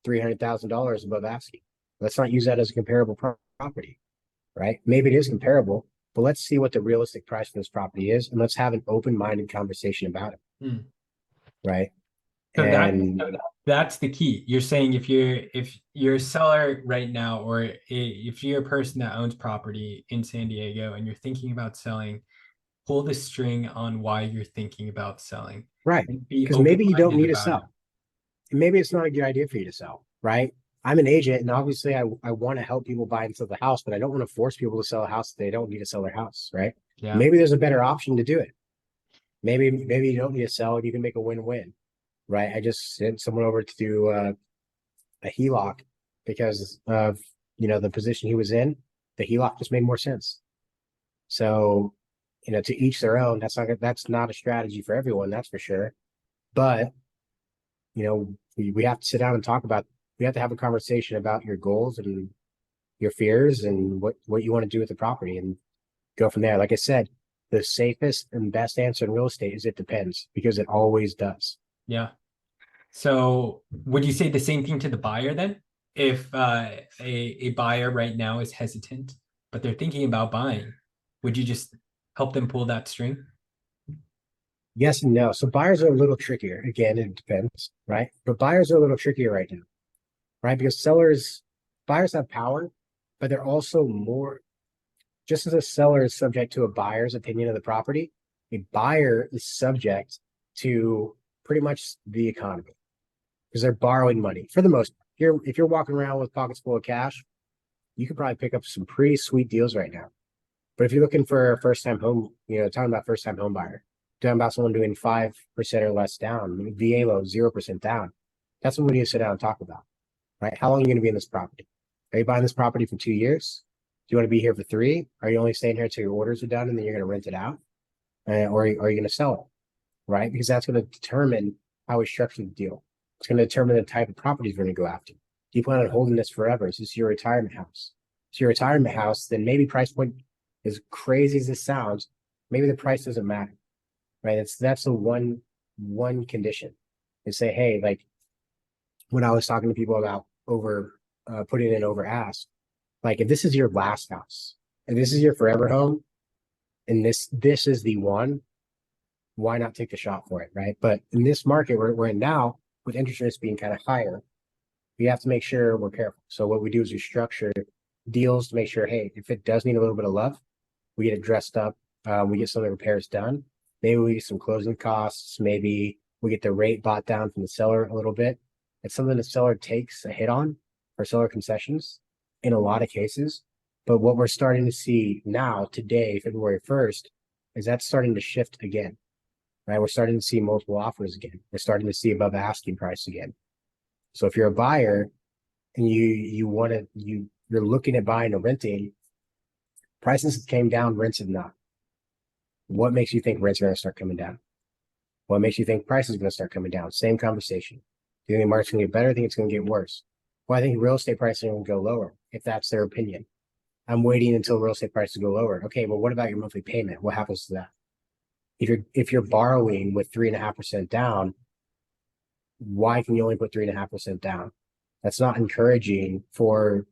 $300,000 above asking. Let's not use that as a comparable property, right? Maybe it is comparable, but let's see what the realistic price for this property is, and let's have an open-minded conversation about it, Hmm. right? So And that's the key. You're saying if you're a seller right now, or if you're a person that owns property in San Diego and you're thinking about selling, pull the string on why you're thinking about selling. right, And be because maybe you don't open-minded need to about it. sell. Maybe it's not a good idea for you to sell, right? I'm an agent, and obviously I want to help people buy and sell the house, but I don't want to force people to sell a house if they don't need to sell their house, right? Yeah. Maybe there's a better option to do it. Maybe you don't need to sell and you can make a win-win, right? I just sent someone over to do a HELOC because of the position he was in. The HELOC just made more sense. So, to each their own. That's not a strategy for everyone, that's for sure. But we have to sit down and talk about. We have to have a conversation about your goals and your fears and what you want to do with the property and go from there. Like I said, the safest and best answer in real estate is it depends, because it always does. Yeah. So would you say the same thing to the buyer then? If a buyer right now is hesitant, but they're thinking about buying, would you just help them pull that string? Yes and no. So buyers are a little trickier. Again, it depends, right? But buyers are a little trickier right now, right? Because buyers have power, but they're also more, just as a seller is subject to a buyer's opinion of the property, a buyer is subject to pretty much the economy, because they're borrowing money for the most part. If you're walking around with pockets full of cash, you could probably pick up some pretty sweet deals right now. But if you're looking for a first-time home, talking about first-time home buyer, talking about someone doing 5% or less down, VA loan, 0% down, that's what we need to sit down and talk about, right? How long are you going to be in this property? Are you buying this property for 2 years? Do you want to be here for 3? Are you only staying here until your orders are done and then you're going to rent it out? Or are you going to sell it, right? Because that's going to determine how we structure the deal. It's going to determine the type of properties we're going to go after. Do you plan on holding this forever? Is this your retirement house? If your retirement house, then maybe price point, as crazy as this sounds, maybe the price doesn't matter, right? That's the one condition. And say, hey, like when I was talking to people about putting in over ask, like if this is your last house and this is your forever home, and this is the one, why not take the shot for it, right? But in this market we're in now, with interest rates being kind of higher, we have to make sure we're careful. So what we do is we structure deals to make sure, hey, if it does need a little bit of love, we get it dressed up, we get some of the repairs done. Maybe we get some closing costs. Maybe we get the rate bought down from the seller a little bit. It's something the seller takes a hit on, or seller concessions in a lot of cases. But what we're starting to see now, today, February 1st, is that's starting to shift again, right? We're starting to see multiple offers again. We're starting to see above asking price again. So if you're a buyer and you're looking at buying or renting, prices came down, rents have not. What makes you think rents are going to start coming down? What makes you think prices are going to start coming down? Same conversation. Do you think the market's going to get better? I think it's going to get worse. Well, I think real estate prices are going to go lower, if that's their opinion. I'm waiting until real estate prices go lower. Okay, well, what about your monthly payment? What happens to that? If you're borrowing with 3.5% down, why can you only put 3.5% down? That's not encouraging for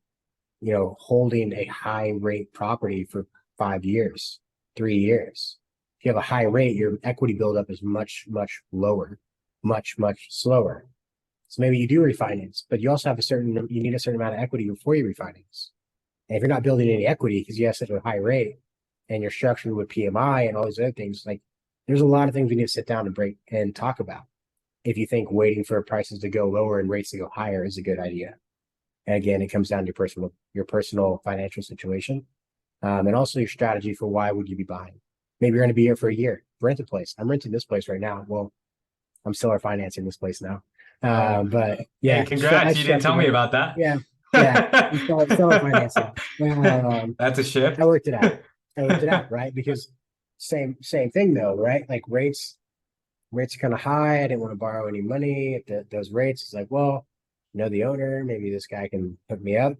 holding a high rate property for 5 years, 3 years. If you have a high rate, your equity buildup is much, much lower, much, much slower. So maybe you do refinance, but you also have you need a certain amount of equity before you refinance. And if you're not building any equity because you have such a high rate and you're structured with PMI and all these other things, like there's a lot of things we need to sit down and break and talk about. If you think waiting for prices to go lower and rates to go higher is a good idea. And again, it comes down to your personal financial situation, and also your strategy for why would you be buying. Maybe you're going to be here for a year, rent a place. I'm renting this place right now. Well, I'm seller financing this place now. But yeah, Hey, congrats! You didn't tell me about that. Yeah, Yeah, seller financing. That's a shift. I worked it out. I worked it out, right? Because same thing though, right? Like rates are kind of high. I didn't want to borrow any money at those rates. It's like, well, the owner, maybe this guy can hook me up,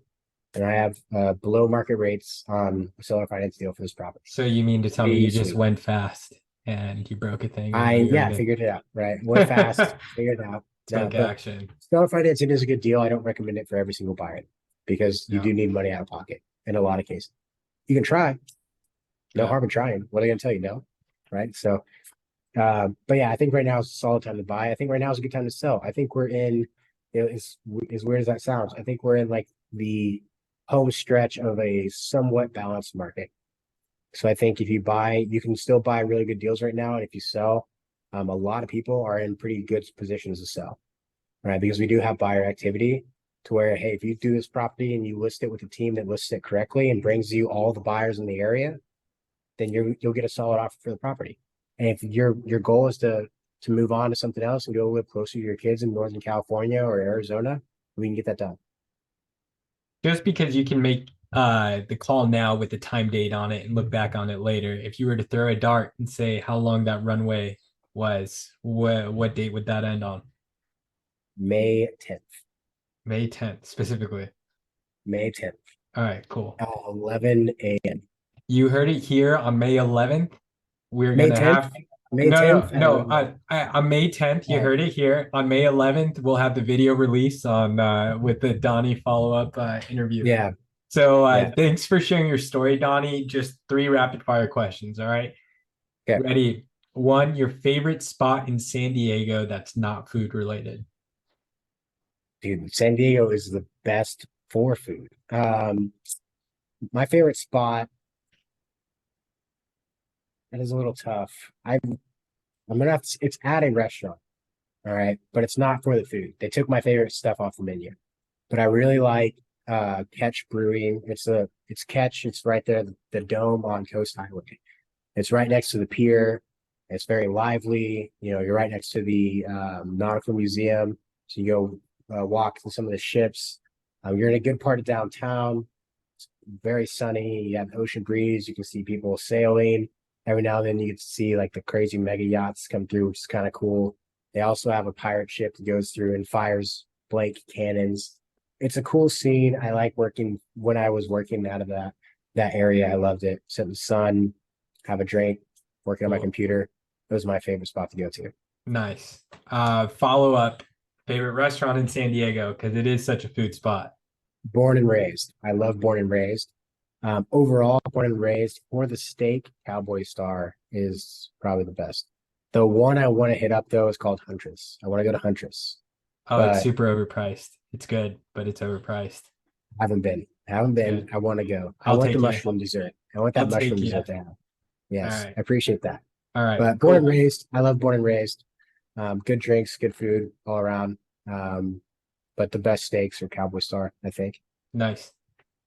and I have below market rates on a seller finance deal for this property. So you mean to tell me Pretty you just sweet. went fast and you broke a thing and I now you're yeah, in figured it out, right? Went fast, it. figured it out. Take But action. seller financing is a good deal. I don't recommend it for every single buyer because you Yeah. do need money out of pocket in a lot of cases. You can try, no Yeah. harm in trying. What are they gonna tell you? No, right? So, but yeah, I think right now is a solid time to buy. I think right now is a good time to sell. I think we're in, as weird as that sounds, I think we're in like the home stretch of a somewhat balanced market. So I think if you buy, you can still buy really good deals right now. And if you sell, a lot of people are in pretty good positions to sell, right? Because we do have buyer activity to where, hey, if you do this property and you list it with a team that lists it correctly and brings you all the buyers in the area, then you'll get a solid offer for the property. And if your goal is to move on to something else and go live closer to your kids in Northern California or Arizona, we can get that done. Just because you can make the call now with the time date on it and look back on it later. If you were to throw a dart and say how long that runway was, what date would that end on? May 10th. May 10th specifically. May 10th. All right, cool. 11 a.m. You heard it here on May 11th. We're May gonna 10th. have May no, 10th. on May 10th. You heard it here. On May 11th, we'll have the video release on with the Donnie follow-up interview. Yeah. So Yeah. thanks for sharing your story, Donnie. Just 3 rapid fire questions. All right. Okay. Ready? One, your favorite spot in San Diego that's not food related. Dude, San Diego is the best for food. My favorite spot, that is a little tough. I'm gonna have to, it's at a restaurant, all right, but it's not for the food. They took my favorite stuff off the menu. But I really like Catch Brewing. It's Catch, it's right there, the dome on Coast Highway. It's right next to the pier. It's very lively. You're right next to the Nautical Museum. So you go walk through some of the ships. You're in a good part of downtown. It's very sunny. You have ocean breeze. You can see people sailing. Every now and then you get to see like the crazy mega yachts come through, which is kind of cool. They also have a pirate ship that goes through and fires blank cannons. It's a cool scene. I like working when I was working out of that area. I loved it. Sit in the sun, have a drink, working on my Cool. computer. It was my favorite spot to go to. Nice. Follow up. Favorite restaurant in San Diego because it is such a food spot. Born and raised. I love Born and Raised. Overall, Born and Raised for the steak, Cowboy Star is probably the best. The one I want to hit up though is called Huntress. I want to go to Huntress. Oh, it's But super overpriced. It's good, but it's overpriced. haven't been. Haven't been. Good. I want to go. I I'll want take the you. mushroom dessert. I want that I'll take mushroom you. dessert to have. Yes, All right. I appreciate that. All right. But Born and Raised, I love Born and Raised. Good drinks, good food all around. But the best steaks are Cowboy Star, I think. Nice.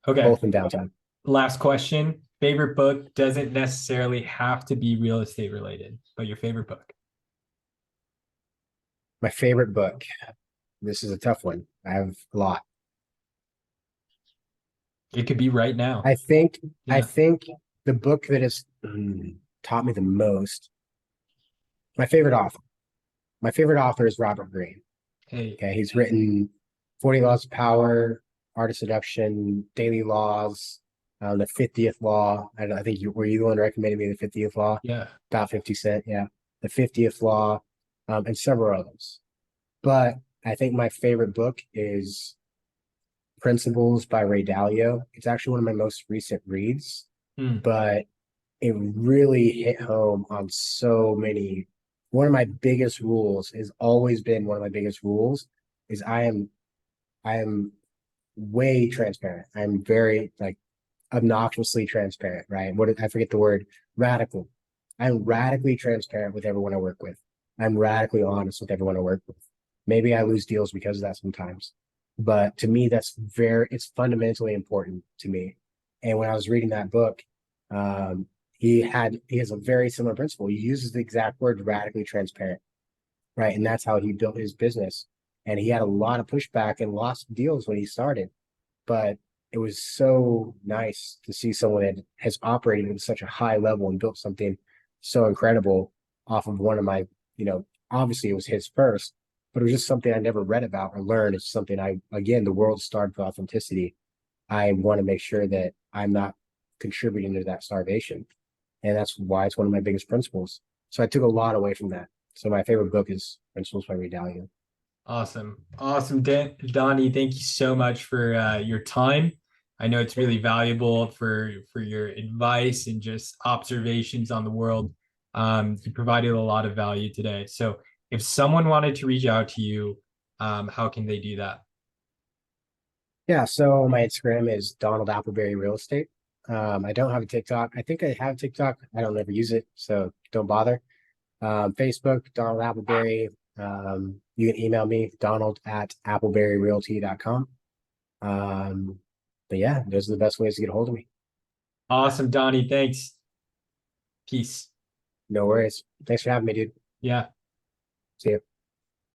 Okay. Both in downtown. Last question. Favorite book doesn't necessarily have to be real estate related, but your favorite book. My favorite book. This is a tough one. I have a lot. It could be right now. I think Yeah. the book that has taught me the most, my favorite author. My favorite author is Robert Greene. Hey, Okay, he's written 40 Laws of Power, Art of Seduction, Daily Laws, the 50th Law. I think were you the one recommending me the 50th Law? yeah. About 50 Cent, yeah. The 50th Law, and several others. But I think my favorite book is Principles by Ray Dalio. It's actually one of my most recent reads, Hmm. but it really hit home on so many. One of my biggest rules has always been one of my biggest rules is I am way transparent. I'm very like obnoxiously transparent, right? I forget the word, radical. I'm radically transparent with everyone I work with. I'm radically honest with everyone I work with. Maybe I lose deals because of that sometimes. But to me, it's fundamentally important to me. And when I was reading that book, he has a very similar principle. He uses the exact word radically transparent, right? And that's how he built his business. And he had a lot of pushback and lost deals when he started. but it was so nice to see someone that has operated at such a high level and built something so incredible off of one of my, obviously it was his first, but it was just something I never read about or learned. It's something again, the world starved for authenticity. I want to make sure that I'm not contributing to that starvation. And that's why it's one of my biggest principles. So I took a lot away from that. So my favorite book is Principles by Ray Dalio. Awesome. Awesome. Donnie, thank you so much for your time. I know it's really valuable for your advice and just observations on the world. You provided a lot of value today. So if someone wanted to reach out to you, how can they do that? Yeah, so my Instagram is Donald Appleberry Real Estate. I don't have a TikTok. I think I have TikTok. I don't ever use it, so don't bother. Facebook, Donald Appleberry. You can email me, donald@appleberryrealty.com. But yeah, those are the best ways to get a hold of me. Awesome, Donnie. Thanks. Peace. No worries. Thanks for having me, dude. Yeah. See you.